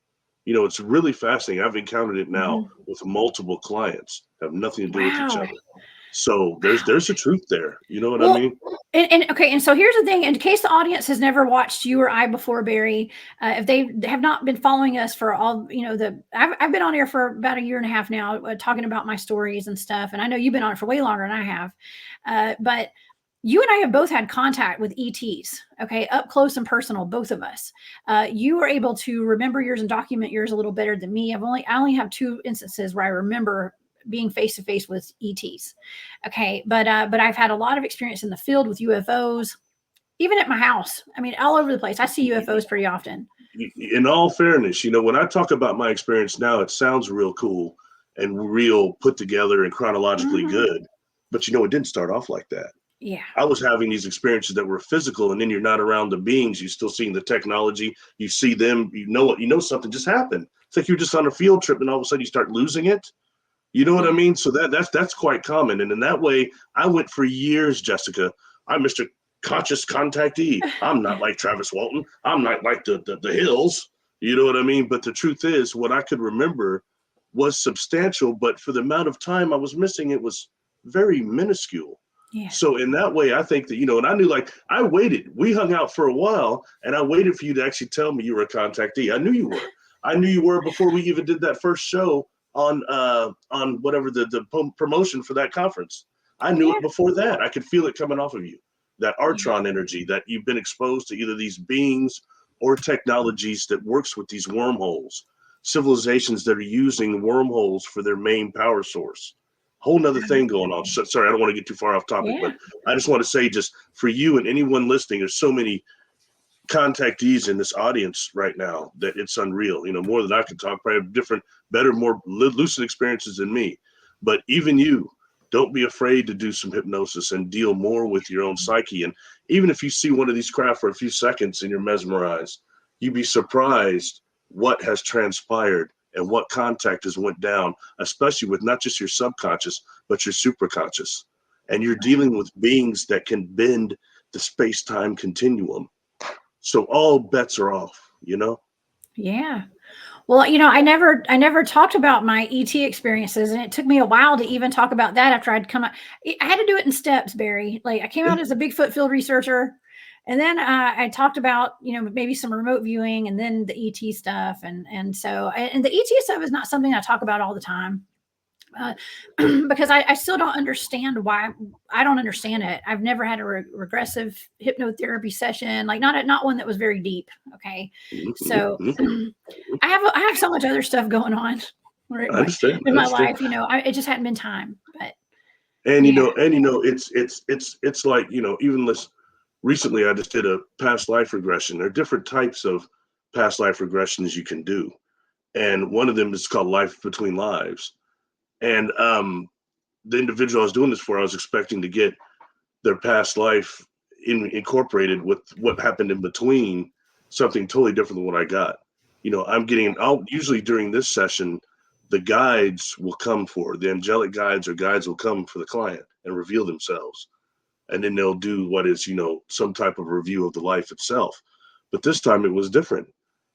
You know, it's really fascinating. I've encountered it now with multiple clients, have nothing to do with each other. So there's a truth there. You know what I mean? And okay, and so here's the thing, in case the audience has never watched you or I before, Barry, if they have not been following us for all, you know, I've been on here for about a year and a half now, talking about my stories and stuff. And I know you've been on it for way longer than I have. But you and I have both had contact with ETs, okay, up close and personal, both of us. You were able to remember yours and document yours a little better than me. I only have 2 instances where I remember being face to face with ETs. Okay, but I've had a lot of experience in the field with UFOs, even at my house. I mean, all over the place. I see UFOs pretty often. In all fairness, you know, when I talk about my experience now, it sounds real cool and real put together and chronologically good. But you know, it didn't start off like that. Yeah. I was having these experiences that were physical, and then you're not around the beings. You're still seeing the technology. You see them. You know something just happened. It's like you're just on a field trip, and all of a sudden you start losing it. You know what I mean? So that's quite common. And in that way, I went for years, Jessica. I'm Mr. Conscious Contactee. I'm not like Travis Walton. I'm not like the Hills. You know what I mean? But the truth is, what I could remember was substantial, but for the amount of time I was missing, it was very minuscule. Yeah. So in that way, I think that, and I knew, like, I waited. We hung out for a while, and I waited for you to actually tell me you were a contactee. I knew you were. I knew you were before we even did that first show on whatever the promotion for that conference. I knew Yeah. it before that. I could feel it coming off of you. That Artron energy, that you've been exposed to either these beings or technologies that works with these wormholes, civilizations that are using wormholes for their main power source. Whole nother thing going on. So, sorry, I don't want to get too far off topic, Yeah. but I just want to say, just for you and anyone listening, there's so many contactees in this audience right now that it's unreal. More than I can talk. Probably have different, better, more lucid experiences than me. But even you, don't be afraid to do some hypnosis and deal more with your own psyche. And even if you see one of these craft for a few seconds and you're mesmerized, you'd be surprised what has transpired and what contact has went down, especially with not just your subconscious, but your superconscious. And you're dealing with beings that can bend the space-time continuum. So all bets are off, Yeah. Well, I never talked about my ET experiences, and it took me a while to even talk about that after I'd come out. I had to do it in steps, Barry. Like, I came out as a Bigfoot field researcher, and then I talked about, maybe some remote viewing, and then the ET stuff. And so, and the ET stuff is not something I talk about all the time. Because I still don't understand why. I don't understand it. I've never had a regressive hypnotherapy session, like not one that was very deep. Okay, so I have so much other stuff going on I understand. in my life. It just hadn't been time. But and yeah. It's like, even this recently, I just did a past life regression. There are different types of past life regressions you can do, and one of them is called Life Between Lives. And the individual I was doing this for, I was expecting to get their past life incorporated with what happened in between, something totally different than what I got. I'll usually during this session, the guides will come the angelic guides or guides will come for the client and reveal themselves. And then they'll do what is, some type of review of the life itself. But this time it was different.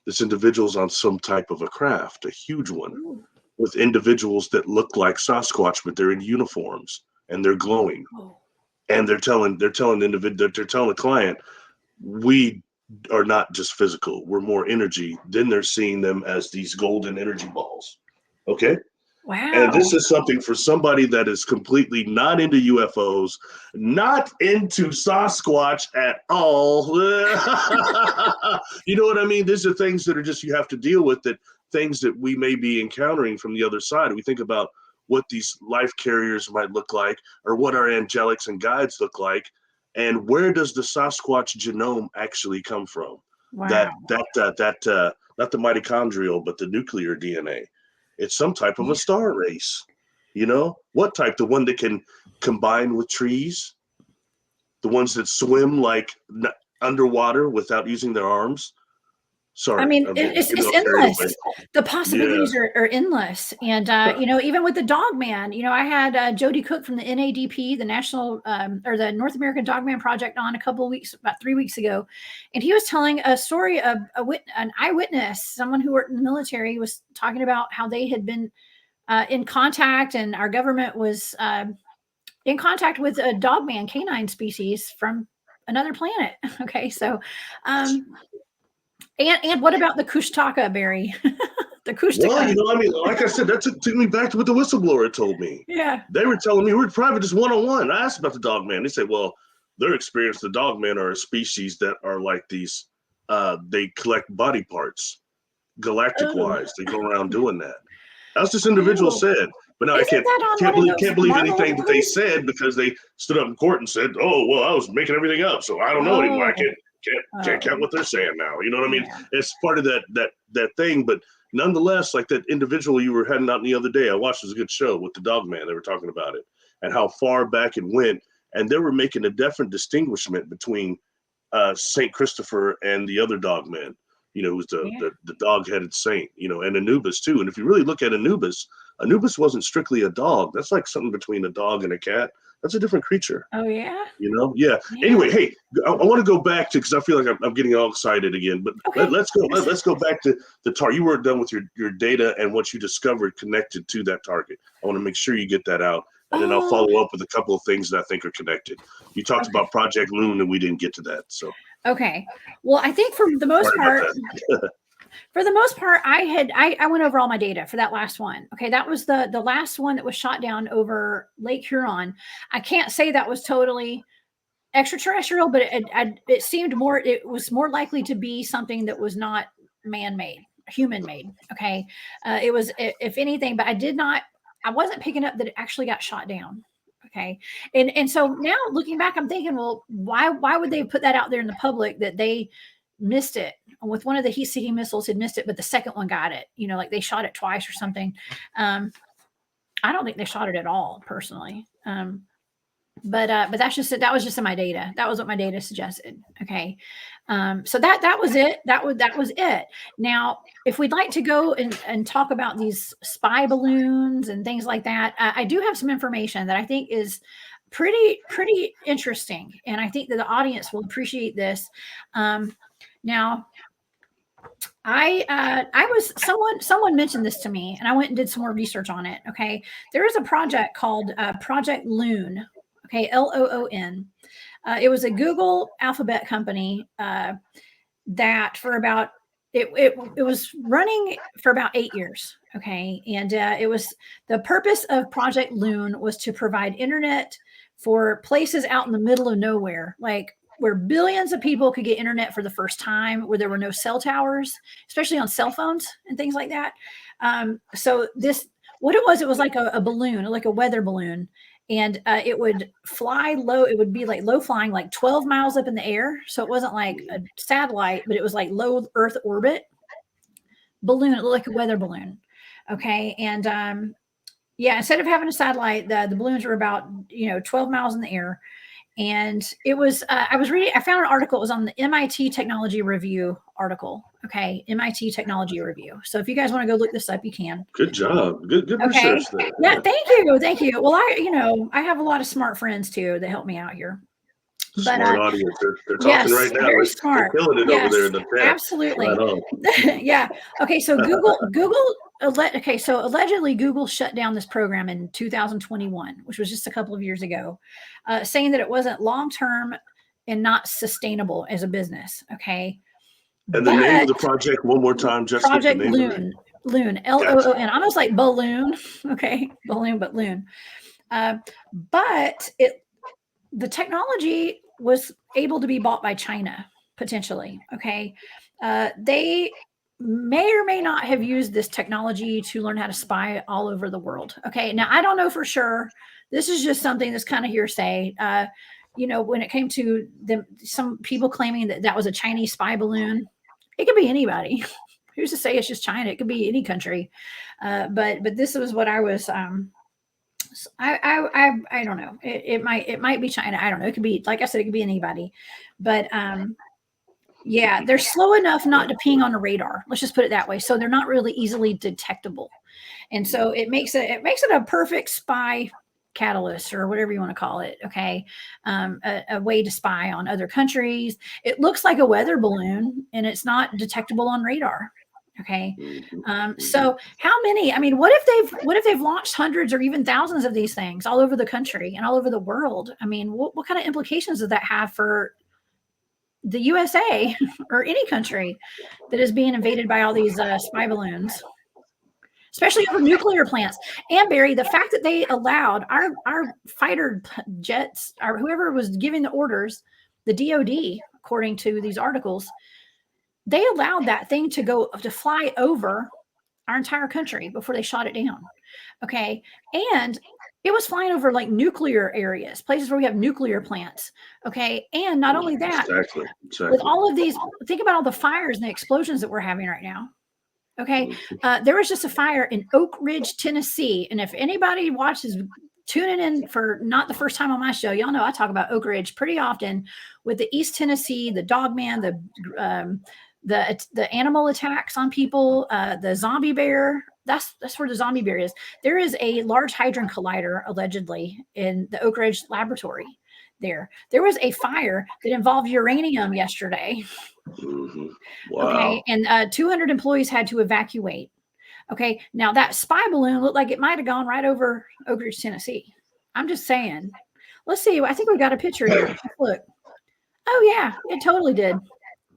This individual's on some type of a craft, a huge one, with individuals that look like Sasquatch, but they're in uniforms and they're glowing. And they're telling the client, we are not just physical, we're more energy. Then they're seeing them as these golden energy balls. Okay. Wow. And this is something for somebody that is completely not into UFOs, not into Sasquatch at all. You know what I mean? These are things that are just, you have to deal with, that things that we may be encountering from the other side. We think about what these life carriers might look like, or what our angelics and guides look like, and where does the Sasquatch genome actually come from? Wow. That not the mitochondrial, but the nuclear DNA. It's some type of a star race. What type? The one that can combine with trees, the ones that swim like underwater without using their arms. Sorry, I mean, it's endless. The possibilities are endless. And, even with the dog man, I had Jody Cook from the NADP, the National or the North American Dogman Project, on about 3 weeks ago. And he was telling a story of an eyewitness, someone who worked in the military, was talking about how they had been in contact, and our government was in contact with a dogman canine species from another planet. Okay. So, and what about the Kushtaka, Barry? The Kushtaka. Well, like I said, that took me back to what the whistleblower told me. Yeah. They were telling me, we're private, just one-on-one. I asked about the dog man. They said, well, their experience, the dog men are a species that are like these, they collect body parts, galactic-wise. They go around doing that. That's what this individual said. But now I can't believe anything that they said, because they stood up in court and said, oh, well, I was making everything up, so I don't know anymore. I can't count what they're saying now. You know what I mean? Yeah. It's part of that thing. But nonetheless, like that individual you were heading out the other day, I watched, it was a good show with the dog man. They were talking about it and how far back it went. And they were making a definite distinguishment between St. Christopher and the other dog man, who's the dog-headed saint, and Anubis too. And if you really look at Anubis wasn't strictly a dog. That's like something between a dog and a cat. That's a different creature. Oh, yeah? Yeah. Anyway, hey, I want to go back to, because I feel like I'm getting all excited again, but okay. let's go back to the target. You weren't done with your data and what you discovered connected to that target. I want to make sure you get that out, and then I'll follow up with a couple of things that I think are connected. You talked about Project Loon, and we didn't get to that. So okay. Well, I think for the most part, I went over all my data for that last one. Okay, that was the last one that was shot down over Lake Huron. I can't say that was totally extraterrestrial, but it seemed more. It was more likely to be something that was not man-made, human-made. Okay, it was, if anything, but I wasn't picking up that it actually got shot down. Okay, and so now looking back, I'm thinking, well, why would they put that out there in the public that they missed it with one of the heat-seeking missiles, had missed it, but the second one got it? You know, like they shot it twice or something. I don't think they shot it at all, personally. But that's just it. That was just in my data. That was what my data suggested. Okay. So that was it. That was it. Now, if we'd like to go and talk about these spy balloons and things like that, I do have some information that I think is pretty interesting, and I think that the audience will appreciate this. Now, I was someone mentioned this to me, and I went and did some more research on it. Okay, there is a project called Project Loon. Okay, Loon. It was a Google Alphabet company that for about it was running for about 8 years. Okay, and it was, the purpose of Project Loon was to provide internet for places out in the middle of nowhere, like where billions of people could get internet for the first time, where there were no cell towers, especially on cell phones and things like that. So this, what it was like a balloon, like a weather balloon. And it would fly low. It would be like low flying, like 12 miles up in the air. So it wasn't like a satellite, but it was like low Earth orbit balloon. It looked like a weather balloon. Okay. And yeah, instead of having a satellite, the balloons were about 12 miles in the air. And it was, I found an article. It was on the MIT Technology Review article. Okay. MIT Technology Review. So if you guys want to go look this up, you can. Good job. Good Okay. research there. Yeah. Thank you. Well, I have a lot of smart friends too that help me out here. Smart audience. They're talking right now. Very smart. They're killing it over there in the chat. Absolutely. Right Yeah. Okay. So so allegedly Google shut down this program in 2021, which was just a couple of years ago, saying that it wasn't long-term and not sustainable as a business. Okay. And the name of the project, one more time, Jessica. Project Loon. Loon. Loon. Almost like balloon. Okay. Balloon, but Loon. But the technology was able to be bought by China, potentially. Okay. They may or may not have used this technology to learn how to spy all over the world. Okay. Now, I don't know for sure. This is just something that's kind of hearsay. When it came to some people claiming that was a Chinese spy balloon, it could be anybody. Who's to say it's just China? It could be any country. But this was what I was, I don't know. It might be China. I don't know. It could be, like I said, it could be anybody. But yeah, they're slow enough not to ping on the radar. Let's just put it that way. So they're not really easily detectable, and so it makes it a perfect spy catalyst, or whatever you want to call it. Okay, a way to spy on other countries. It looks like a weather balloon, and it's not detectable on radar. Okay. So how many, what if they've launched hundreds or even thousands of these things all over the country and all over the world? What kind of implications does that have for the USA or any country that is being invaded by all these spy balloons, especially over nuclear plants? And Barry, the fact that they allowed our fighter jets, or whoever was giving the orders, the DOD, according to these articles, they allowed that thing to fly over our entire country before they shot it down. Okay. And it was flying over like nuclear areas, places where we have nuclear plants. Okay. And not only that, exactly. With all of these, think about all the fires and the explosions that we're having right now. Okay. There was just a fire in Oak Ridge, Tennessee. And if anybody watches, tuning in for not the first time on my show, y'all know I talk about Oak Ridge pretty often with the East Tennessee, the Dogman, the animal attacks on people, the zombie bear. That's where the zombie bear is. There is a large hadron collider allegedly in the Oak Ridge laboratory. There was a fire that involved uranium yesterday. Mm-hmm. Wow. Okay, and 200 employees had to evacuate. Okay, now that spy balloon looked like it might have gone right over Oak Ridge, Tennessee. I'm just saying. Let's see. I think we got a picture here. Let's look. Oh yeah, it totally did.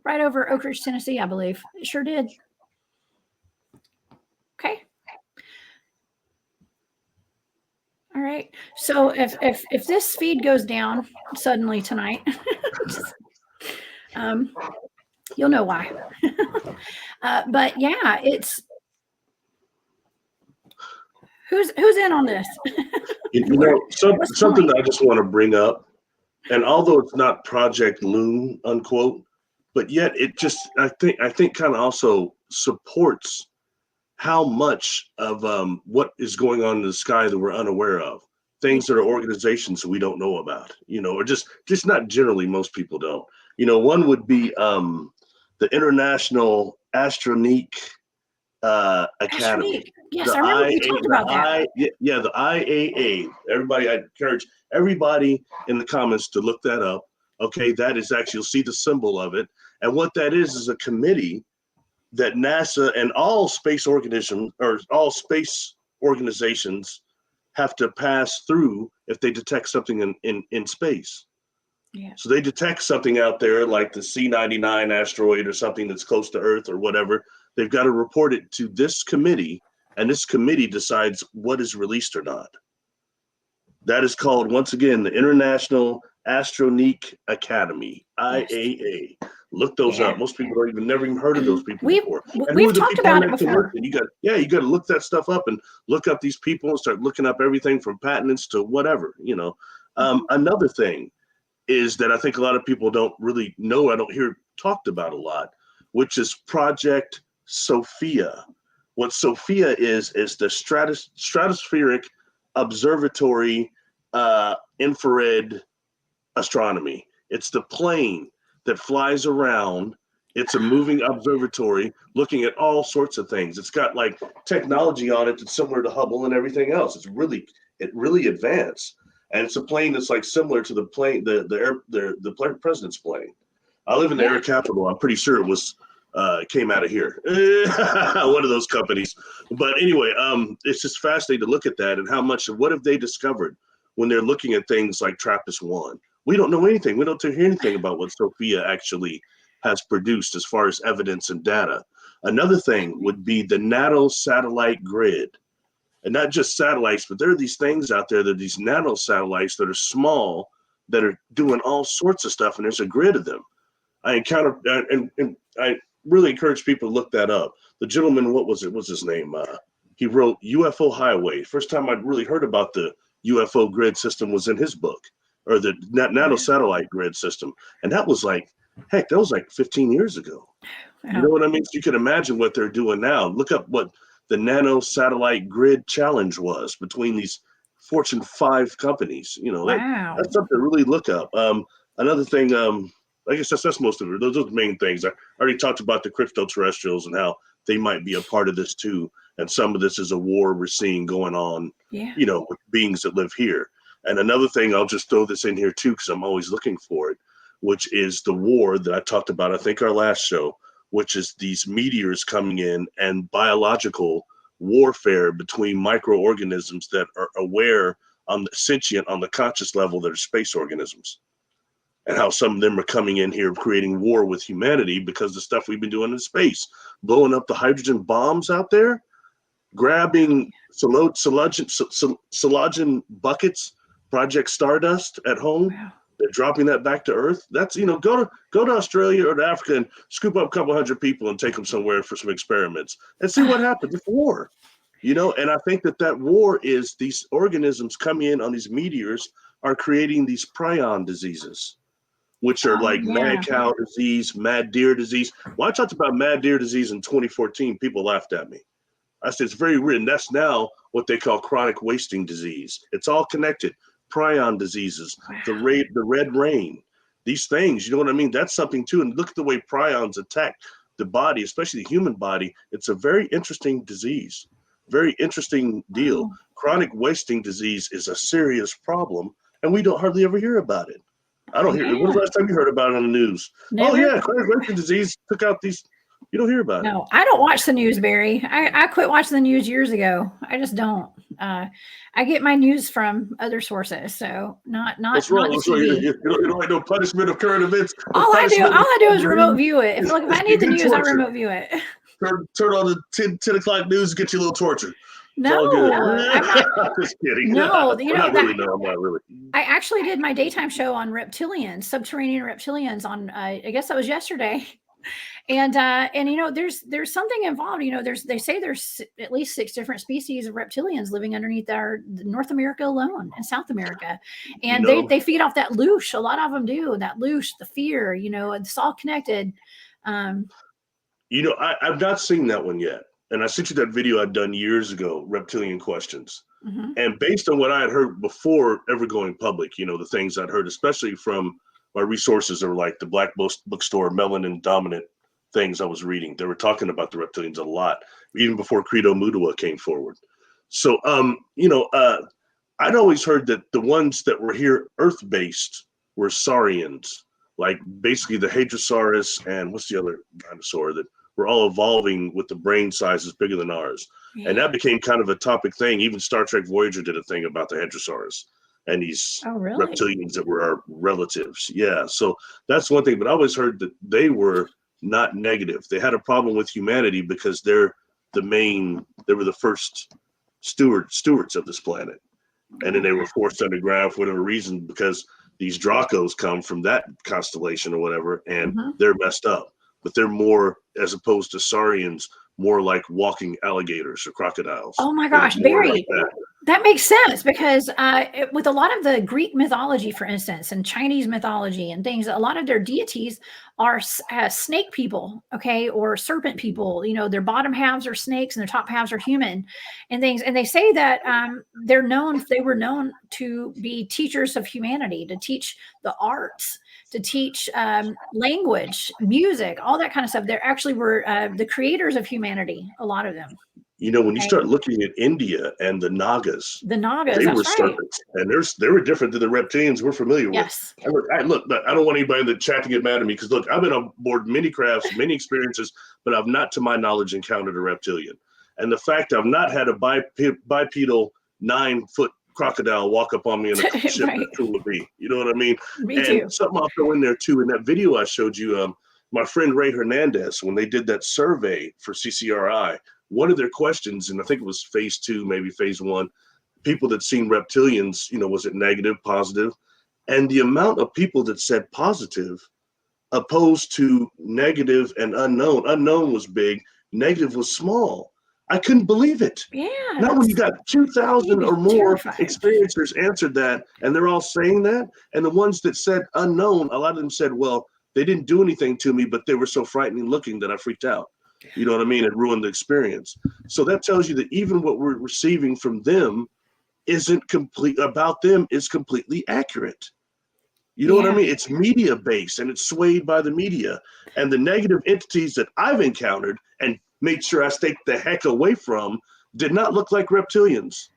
Right over Oak Ridge, Tennessee, I believe. It sure did. Okay. All right. So if this feed goes down suddenly tonight, just, you'll know why. But yeah, it's who's in on this? Something that I just want to bring up, and although it's not Project Loon, unquote, but yet it just I think kind of also supports how much of what is going on in the sky that we're unaware of, things that are organizations that we don't know about, or just not generally, most people don't. One would be the International Astronautical Academy. Yes, I remember we talked about that. The IAA. Everybody, I encourage everybody in the comments to look that up. Okay, that is actually, you'll see the symbol of it. And what that is a committee that NASA and all space organizations have to pass through if they detect something in space. Yeah. So they detect something out there like the C99 asteroid or something that's close to Earth or whatever. They've got to report it to this committee, and this committee decides what is released or not. That is called, once again, the International Astronautical Academy, IAA. Look those up. Most people never even heard of those people before. And we've talked about it before. You got to look that stuff up and look up these people and start looking up everything from patents to whatever. Another thing is that I think a lot of people don't really know. I don't hear talked about a lot, which is Project Sophia. What Sophia is the stratospheric observatory infrared astronomy. It's the plane that flies around. It's a moving observatory looking at all sorts of things. It's got like technology on it that's similar to Hubble and everything else. It's really advanced. And it's a plane that's like similar to the plane, the president's plane. I live in the air capital. I'm pretty sure it was came out of here. One of those companies. But anyway, it's just fascinating to look at that and how much of what have they discovered when they're looking at things like TRAPPIST-1. We don't know anything. We don't hear anything about what Sophia actually has produced as far as evidence and data. Another thing would be the NATO satellite grid. And not just satellites, but there are these things out there, that these nano satellites that are small, that are doing all sorts of stuff, and there's a grid of them. I encountered, and I really encourage people to look that up. The gentleman, what's his name? He wrote UFO Highway. First time I'd really heard about the UFO grid system was in his book, or the nano satellite grid system. And that was like 15 years ago. Wow. You know what I mean? So you can imagine what they're doing now. Look up what the nano satellite grid challenge was between these Fortune 5 companies. That's something to really look up. Another thing, I guess that's most of it. Those are the main things. I already talked about the crypto-terrestrials and how they might be a part of this too. And some of this is a war we're seeing going on, with beings that live here. And another thing, I'll just throw this in here too, because I'm always looking for it, which is the war that I talked about, I think our last show, which is these meteors coming in and biological warfare between microorganisms that are aware sentient on the conscious level that are space organisms. And how some of them are coming in here creating war with humanity because of the stuff we've been doing in space, blowing up the hydrogen bombs out there, grabbing Solagen buckets, Project Stardust at home. Wow. They're dropping that back to Earth. That's, go to Australia or to Africa and scoop up a couple hundred people and take them somewhere for some experiments and see what happens. It's war, and I think that war is these organisms coming in on these meteors are creating these prion diseases, which are like mad cow disease, mad deer disease. When I talked about mad deer disease in 2014, people laughed at me. I said, it's very written. That's now what they call chronic wasting disease. It's all connected. Prion diseases, the red rain, these things, you know what I mean? That's something too. And look at the way prions attack the body, especially the human body. It's a very interesting disease, very interesting deal. Oh. Chronic wasting disease is a serious problem, and we don't hardly ever hear about it. I don't hear. When was the last time you heard about it on the news? Never. Oh yeah, chronic wasting disease took out these You don't hear about it. No, I don't watch the news, Barry. I quit watching the news years ago. I just don't. I get my news from other sources, so not What's wrong? the What's wrong? TV. You don't like no punishment of current events. All I do is remote view it. If I need the news, I remote view it. Turn on the 10 o'clock news and get you a little torture. It's all No, good. I'm not. Just kidding. No, you know I'm not really. I actually did my daytime show on reptilians, subterranean reptilians on I guess that was yesterday. And there's something involved. They say there's at least 6 different species of reptilians living underneath our North America alone and South America, and they feed off that loosh. A lot of them do that loosh, the fear. It's all connected. I've not seen that one yet, and I sent you that video I'd done years ago, Reptilian Questions. Mm-hmm. And based on what I had heard before ever going public, the things I'd heard, especially from my resources are like the Black Bookstore, Melanin Dominant things I was reading. They were talking about the reptilians a lot, even before Credo Mudua came forward. So, I'd always heard that the ones that were here Earth-based were saurians, like basically the Hadrosaurus and what's the other dinosaur that were all evolving with the brain sizes bigger than ours. Yeah. And that became kind of a topic thing. Even Star Trek Voyager did a thing about the Hadrosaurus and these reptilians that were our relatives. Yeah. So that's one thing. But I always heard that they were not negative. They had a problem with humanity because they were the first stewards of this planet. And then they were forced underground for whatever reason because these Dracos come from that constellation or whatever, and they're messed up. But they're more, as opposed to saurians, more like walking alligators or crocodiles. Oh my gosh, Barry, like that makes sense because with a lot of the Greek mythology, for instance, and Chinese mythology and things, a lot of their deities are snake people, okay, or serpent people. Their bottom halves are snakes and their top halves are human and things. And they say that they were known to be teachers of humanity, to teach the arts, to teach language, music, all that kind of stuff. They actually were the creators of humanity, a lot of them. When you start looking at India and the Nagas, they were serpents, and they were different than the reptilians we're familiar with. Yes. Look, I don't want anybody in the chat to get mad at me because, look, I've been on board many crafts, many experiences, but I've not, to my knowledge, encountered a reptilian. And the fact I've not had a bipedal 9-foot crocodile walk up on me in a ship that would be, you know what I mean? Me too. Something I'll throw in there too. In that video I showed you, my friend Ray Hernandez, when they did that survey for CCRI, one of their questions, and I think it was phase 2, maybe phase 1, people that seen reptilians, was it negative, positive? And the amount of people that said positive opposed to negative and unknown. Unknown was big, negative was small. I couldn't believe it. Yeah. Not when you got 2,000 or more experiencers answered that, and they're all saying that. And the ones that said unknown, a lot of them said, well, they didn't do anything to me, but they were so frightening looking that I freaked out. You know what I mean? It ruined the experience. So that tells you that even what we're receiving from them isn't complete about them is completely accurate. You know what I mean? It's media based and it's swayed by the media. And the negative entities that I've encountered and made sure I stayed the heck away from did not look like reptilians.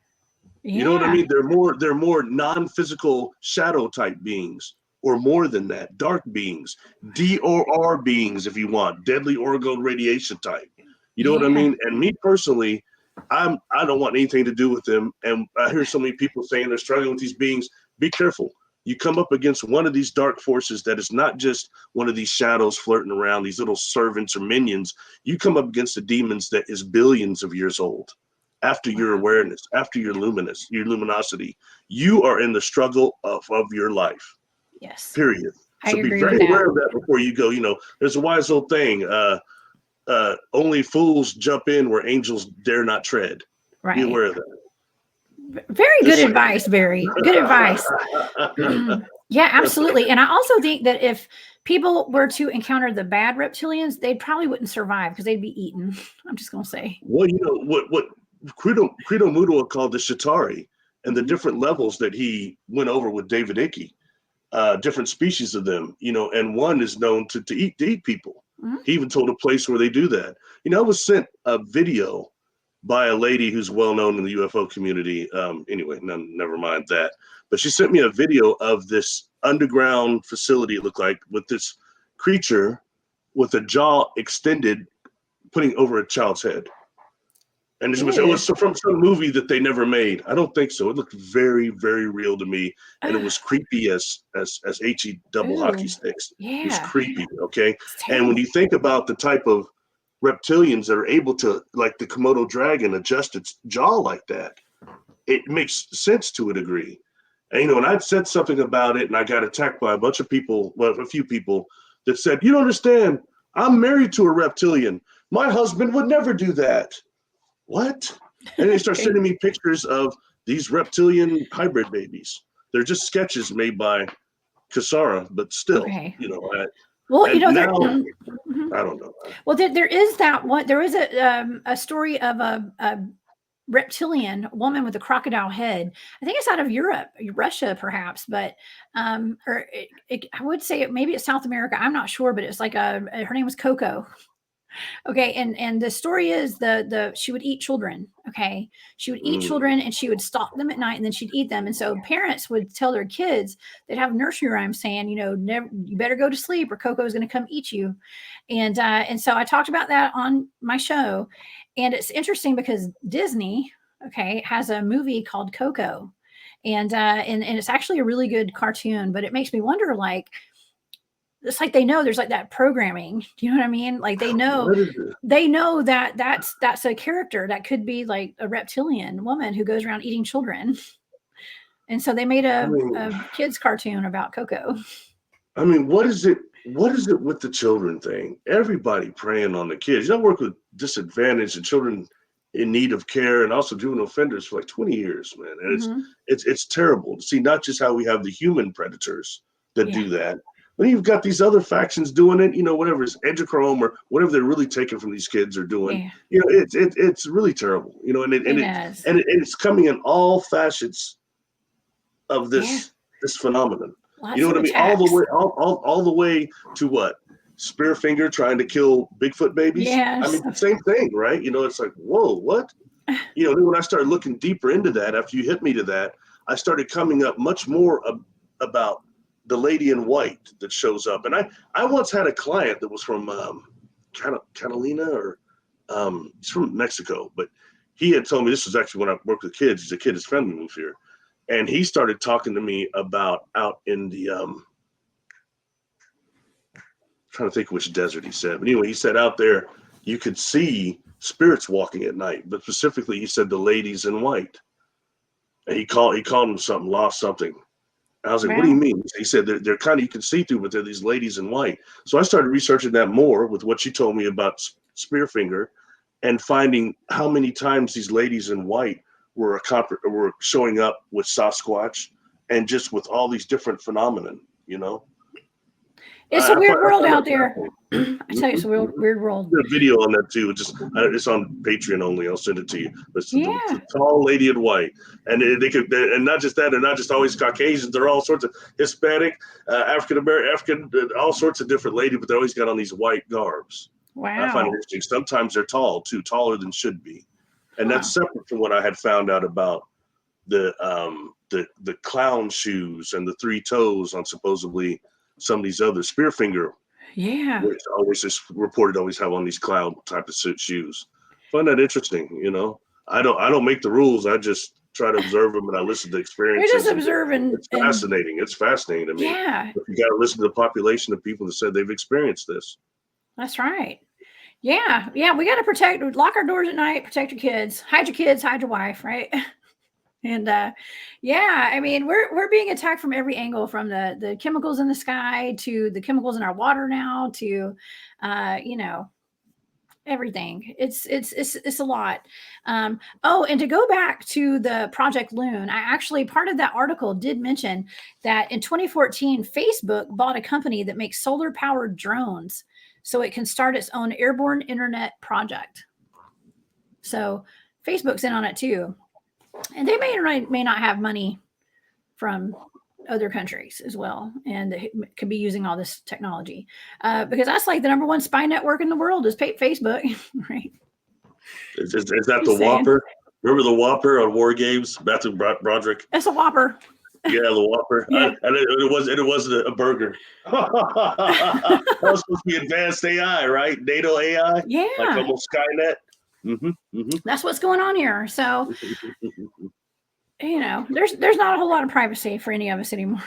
You know what I mean? They're more non-physical shadow type beings. Or more than that, dark beings, DOR beings, if you want, deadly orgone radiation type. You know what I mean? And me personally, I don't want anything to do with them. And I hear so many people saying they're struggling with these beings. Be careful. You come up against one of these dark forces that is not just one of these shadows flirting around, these little servants or minions. You come up against the demons that is billions of years old. After your awareness, after your luminosity, you are in the struggle of your life. Yes. Period. So be very aware of that before you go. There's a wise old thing. Only fools jump in where angels dare not tread. Right. Be aware of that. Very good advice, Barry. Good advice. Yeah, absolutely. And I also think that if people were to encounter the bad reptilians, they probably wouldn't survive because they'd be eaten. I'm just going to say. Well, what Credo Mudua called the Shatari and the different levels that he went over with David Icke. Different species of them, and one is known to eat people. He even told a place where they do that. I was sent a video by a lady who's well known in the UFO community. Anyway, never mind that. But she sent me a video of this underground facility, it looked like, with this creature with a jaw extended putting over a child's head. And it was from some movie that they never made. I don't think so. It looked very, very real to me, and it was creepy as HE double hockey sticks. Yeah. It was creepy. Okay, and when you think about the type of reptilians that are able to, like the Komodo dragon, adjust its jaw like that, it makes sense to a degree. And and I'd said something about it, and I got attacked by a few people that said, "You don't understand. I'm married to a reptilian. My husband would never do that." What? And they start sending me pictures of these reptilian hybrid babies. They're just sketches made by Kasara, but still, Well, now, I don't know. Well, there is that one. There is a story of a reptilian woman with a crocodile head. I think it's out of Europe, Russia, perhaps, but I would say maybe it's South America. I'm not sure, but it's like her name was Coco. Okay, and the story is she would eat children. Okay, she would eat children, and she would stalk them at night, and then she'd eat them. And so parents would tell their kids, they'd have nursery rhymes saying, you better go to sleep, or Coco's going to come eat you. And so I talked about that on my show, and it's interesting because Disney, has a movie called Coco, and it's actually a really good cartoon, but it makes me wonder, like, it's like they know there's like that programming. Do you know what I mean? Like they know that that's a character that could be like a reptilian woman who goes around eating children. And so they made a kids cartoon about Coco. I mean, what is it with the children thing? Everybody preying on the kids. I work with disadvantaged and children in need of care, and also juvenile offenders for like 20 years, man. And it's terrible to see not just how we have the human predators that do that, but you've got these other factions doing it, whatever is edgechrome or whatever they're really taking from these kids are doing. Yeah. It's really terrible, and it's coming in all facets of this phenomenon. Lots you know what I mean? All the way to what? Spearfinger trying to kill Bigfoot babies. Yes. I mean, the same thing, right? It's like, whoa, what? Then when I started looking deeper into that, after you hit me to that, I started coming up much more about the lady in white that shows up. And I once had a client that was from Catalina, or he's from Mexico, but he had told me, this was actually when I worked with kids. He's a kid, his family moved here. And he started talking to me about out in the, trying to think which desert he said. But anyway, he said out there, you could see spirits walking at night, but specifically he said the ladies in white. And he called them something, lost something. I was like, What do you mean? He said they're kind of, you can see through, but they're these ladies in white. So I started researching that more with what you told me about Spearfinger, and finding how many times these ladies in white were showing up with Sasquatch, and just with all these different phenomenon, It's a weird world out there. I tell you, it's a weird world. There's a video on that too. It's on Patreon only. I'll send it to you. But the tall lady in white, and and not just that. They're not just always Caucasians. They're all sorts of Hispanic, African American, all sorts of different ladies. But they always got on these white garbs. Wow. I find it interesting. Sometimes they're tall too, taller than should be, and that's separate from what I had found out about the clown shoes and the 3 toes on supposedly some of these other Spearfinger, which always is reported always have on these clown type of shoes. Find that interesting. I don't make the rules. I just try to observe them, and I listen to experiences. You're just observing. It's fascinating. It's fascinating to me. Yeah. But you got to listen to the population of people that said they've experienced this. That's right. Yeah. Yeah. We got to lock our doors at night, protect your kids, hide your wife, right? And I mean, we're being attacked from every angle, from the chemicals in the sky to the chemicals in our water now to, everything. It's a lot. And to go back to the Project Loon, part of that article did mention that in 2014, Facebook bought a company that makes solar powered drones so it can start its own airborne internet project. So Facebook's in on it too. And they may or may not have money from other countries as well, and could be using all this technology because that's like the number one spy network in the world is Facebook, right? Is that the Whopper? Remember the Whopper on War Games? Matthew Broderick? It's a Whopper. Yeah, the Whopper. Yeah. And it wasn't a burger. That was supposed to be advanced AI, right? NATO AI, Yeah. like almost Skynet. That's what's going on here. So, there's not a whole lot of privacy for any of us anymore.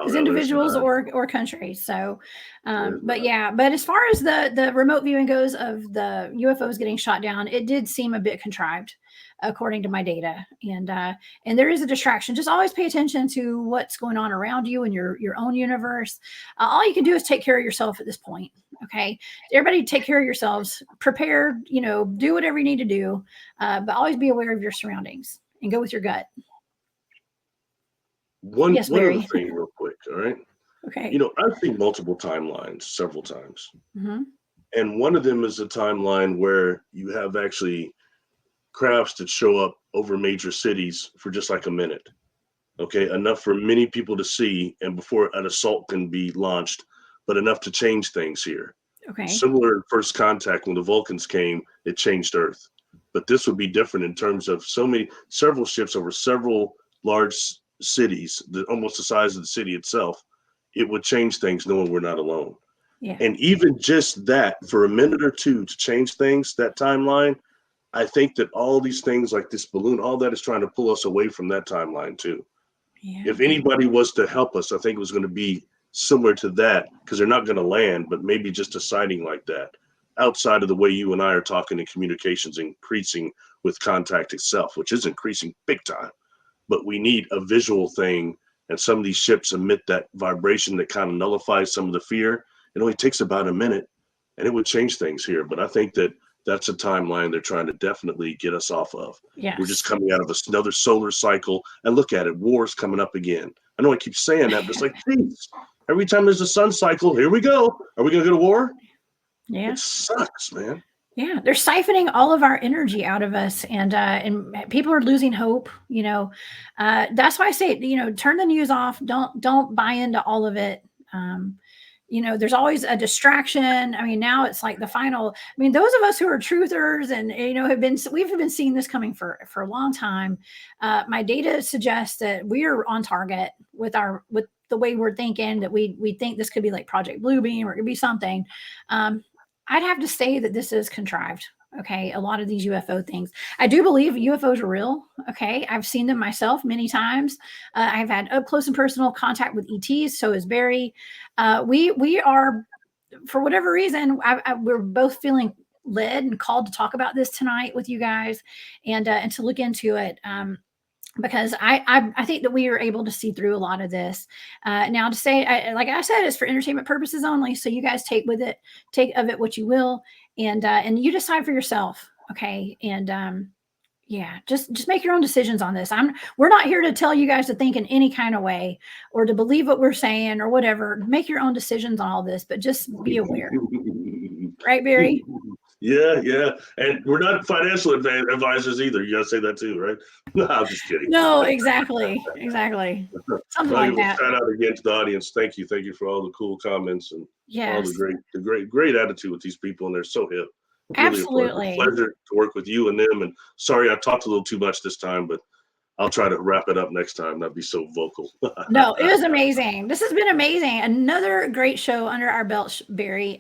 As individuals or countries. So, but as far as the remote viewing goes of the UFOs getting shot down, it did seem a bit contrived, according to my data. And there is a distraction. Just always pay attention to what's going on around you in your own universe. All you can do is take care of yourself at this point. Okay, everybody, take care of yourselves. Prepare. Do whatever you need to do, but always be aware of your surroundings and go with your gut. One other thing real quick, all right? Okay. I've seen multiple timelines several times. Mm-hmm. And one of them is a timeline where you have actually crafts that show up over major cities for just like a minute. Okay, enough for many people to see and before an assault can be launched, but enough to change things here. Okay. Similar in First Contact, when the Vulcans came, it changed Earth. But this would be different in terms of several ships over several large cities, almost the size of the city itself. It would change things knowing we're not alone. Yeah. And even just that, for a minute or two to change things, that timeline, I think that all these things like this balloon, all that is trying to pull us away from that timeline too. Yeah. If anybody was to help us, I think it was going to be similar to that, because they're not going to land, but maybe just a sighting like that, outside of the way you and I are talking, and communications increasing with contact itself, which is increasing big time. But we need a visual thing, and some of these ships emit that vibration that kind of nullifies some of the fear. It only takes about a minute, and it would change things here. But I think that that's a timeline they're trying to definitely get us off of. Yes. We're just coming out of another solar cycle, and look at it, war's coming up again. I know I keep saying that, but it's like, geez, every time there's a sun cycle, here we go. Are we going to go to war? Yeah. It sucks, man. Yeah, they're siphoning all of our energy out of us, and people are losing hope. That's why I say, turn the news off. Don't buy into all of it. There's always a distraction. I mean, now it's like the final. I mean, those of us who are truthers and we've been seeing this coming for a long time. My data suggests that we are on target with the way we're thinking, that we think this could be like Project Bluebeam, or it could be something. I'd have to say that this is contrived. Okay. A lot of these UFO things. I do believe UFOs are real. Okay. I've seen them myself many times. I've had up close and personal contact with ETs. So is Barry. We are, for whatever reason, we're both feeling led and called to talk about this tonight with you guys, and to look into it. Because I think that we are able to see through a lot of this. Now, to say, like I said, it's for entertainment purposes only. So you guys take of it what you will, and you decide for yourself. Okay. And just make your own decisions on this. We're not here to tell you guys to think in any kind of way or to believe what we're saying or whatever. Make your own decisions on all this, but just be aware. Right, Barry? Yeah. And we're not financial advisors either. You got to say that too, right? No, I'm just kidding. No, exactly. Something like that. Shout out again to the audience. Thank you for all the cool comments and all the great attitude with these people, and they're so hip. Really absolutely. Pleasure to work with you and them. And sorry, I talked a little too much this time, but I'll try to wrap it up next time, not be so vocal. No, it was amazing. This has been amazing. Another great show under our belt, Barry.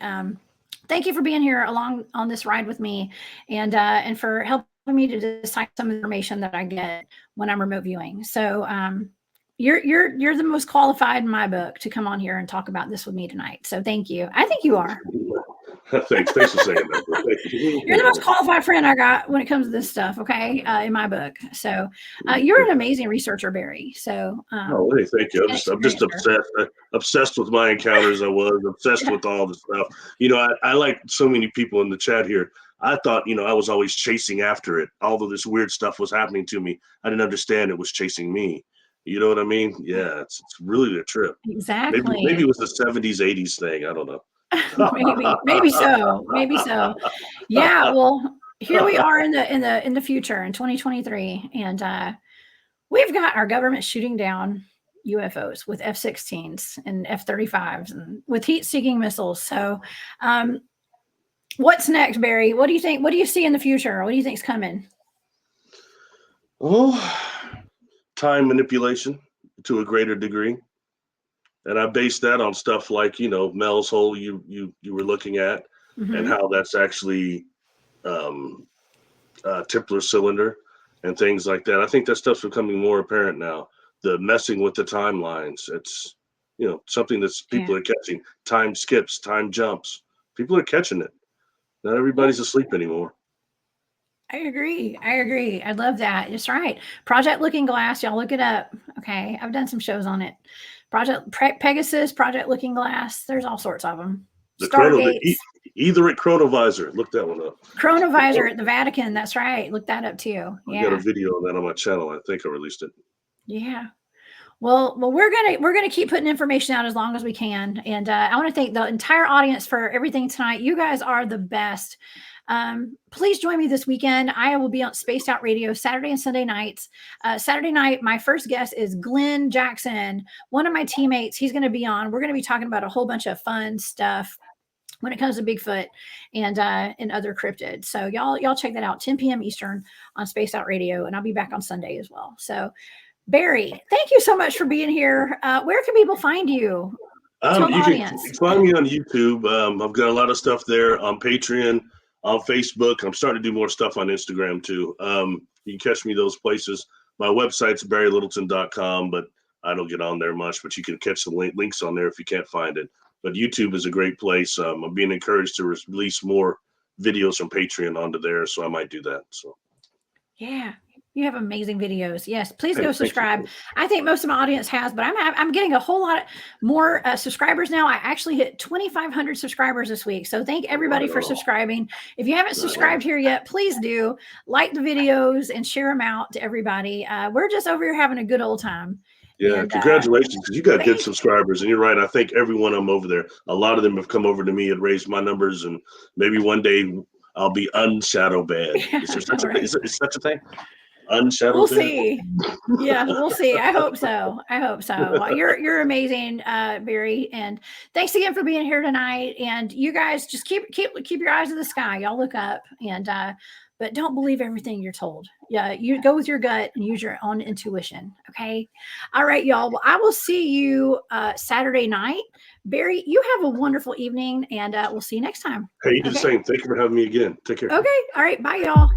Thank you for being here along on this ride with me, and for helping me to decide some information that I get when I'm remote viewing. So you're the most qualified in my book to come on here and talk about this with me tonight. So thank you. I think you are. Thanks for saying that. You're the most qualified friend I got when it comes to this stuff. Okay, in my book. So you're an amazing researcher, Barry. So hey, thank you. I'm just obsessed with my encounters. I was obsessed with all the stuff. I like so many people in the chat here. I thought, I was always chasing after it. Although this weird stuff was happening to me, I didn't understand it was chasing me. You know what I mean? Yeah, it's really a trip. Exactly. Maybe it was the 70s, 80s thing. I don't know. maybe so. Yeah. Well, here we are in the future in 2023, and we've got our government shooting down UFOs with F-16s and F-35s and with heat-seeking missiles. So, what's next, Barry? What do you think? What do you see in the future? What do you think's coming? Oh, time manipulation. to a greater degree. And I based that on stuff like, Mel's hole you were looking at, and how that's actually Tipler cylinder and things like that. I think that stuff's becoming more apparent now. The messing with the timelines. It's, something that's people are catching. Time skips, time jumps. People are catching it. Not everybody's asleep anymore. I agree. I love that. It's right. Project Looking Glass. Y'all look it up. Okay. I've done some shows on it. Project Pegasus, Project Looking Glass. There's all sorts of them. The Etheric Chronovisor. Look that one up. Chronovisor at the Vatican. That's right. Look that up too. I got a video of that on my channel. I think I released it. Yeah. Well, we're gonna keep putting information out as long as we can, and I want to thank the entire audience for everything tonight. You guys are the best. Please join me this weekend. I will be on Spaced Out Radio Saturday and Sunday nights. Saturday night, my first guest is Glenn Jackson, one of my teammates. He's going to be on. We're going to be talking about a whole bunch of fun stuff when it comes to Bigfoot and other cryptids. So y'all check that out, 10 p.m. Eastern on Spaced Out Radio, and I'll be back on Sunday as well. So Barry, thank you so much for being here. Where can people find you? You can find me on YouTube. I've got a lot of stuff there on Patreon, on Facebook. I'm starting to do more stuff on Instagram too. You can catch me those places. My website's barrylittleton.com, but I don't get on there much, but you can catch the links on there if you can't find it. But YouTube is a great place. I'm being encouraged to release more videos from Patreon onto there, so I might do that. So, yeah, you have amazing videos. Yes, please go subscribe. I think most of my audience has, but I'm getting a whole lot more subscribers now. I actually hit 2,500 subscribers this week. So thank everybody for subscribing. If you haven't subscribed here yet, please do like the videos and share them out to everybody. We're just over here having a good old time. Yeah, and congratulations, because you got good subscribers, and you're right. I think every one of them over there, a lot of them have come over to me and raised my numbers, and maybe one day I'll be unshadow banned. Is there such a such a thing? Unshadow We'll see. Yeah, we'll see. I hope so. Well, you're amazing, Barry, and thanks again for being here tonight. And you guys just keep your eyes in the sky. Y'all look up, and but don't believe everything you're told. Yeah, you go with your gut and use your own intuition. Okay. All right, y'all. Well, I will see you Saturday night. Barry, you have a wonderful evening, and we'll see you next time. Hey, you do the same. Thank you for having me again. Take care. Okay. All right. Bye, y'all.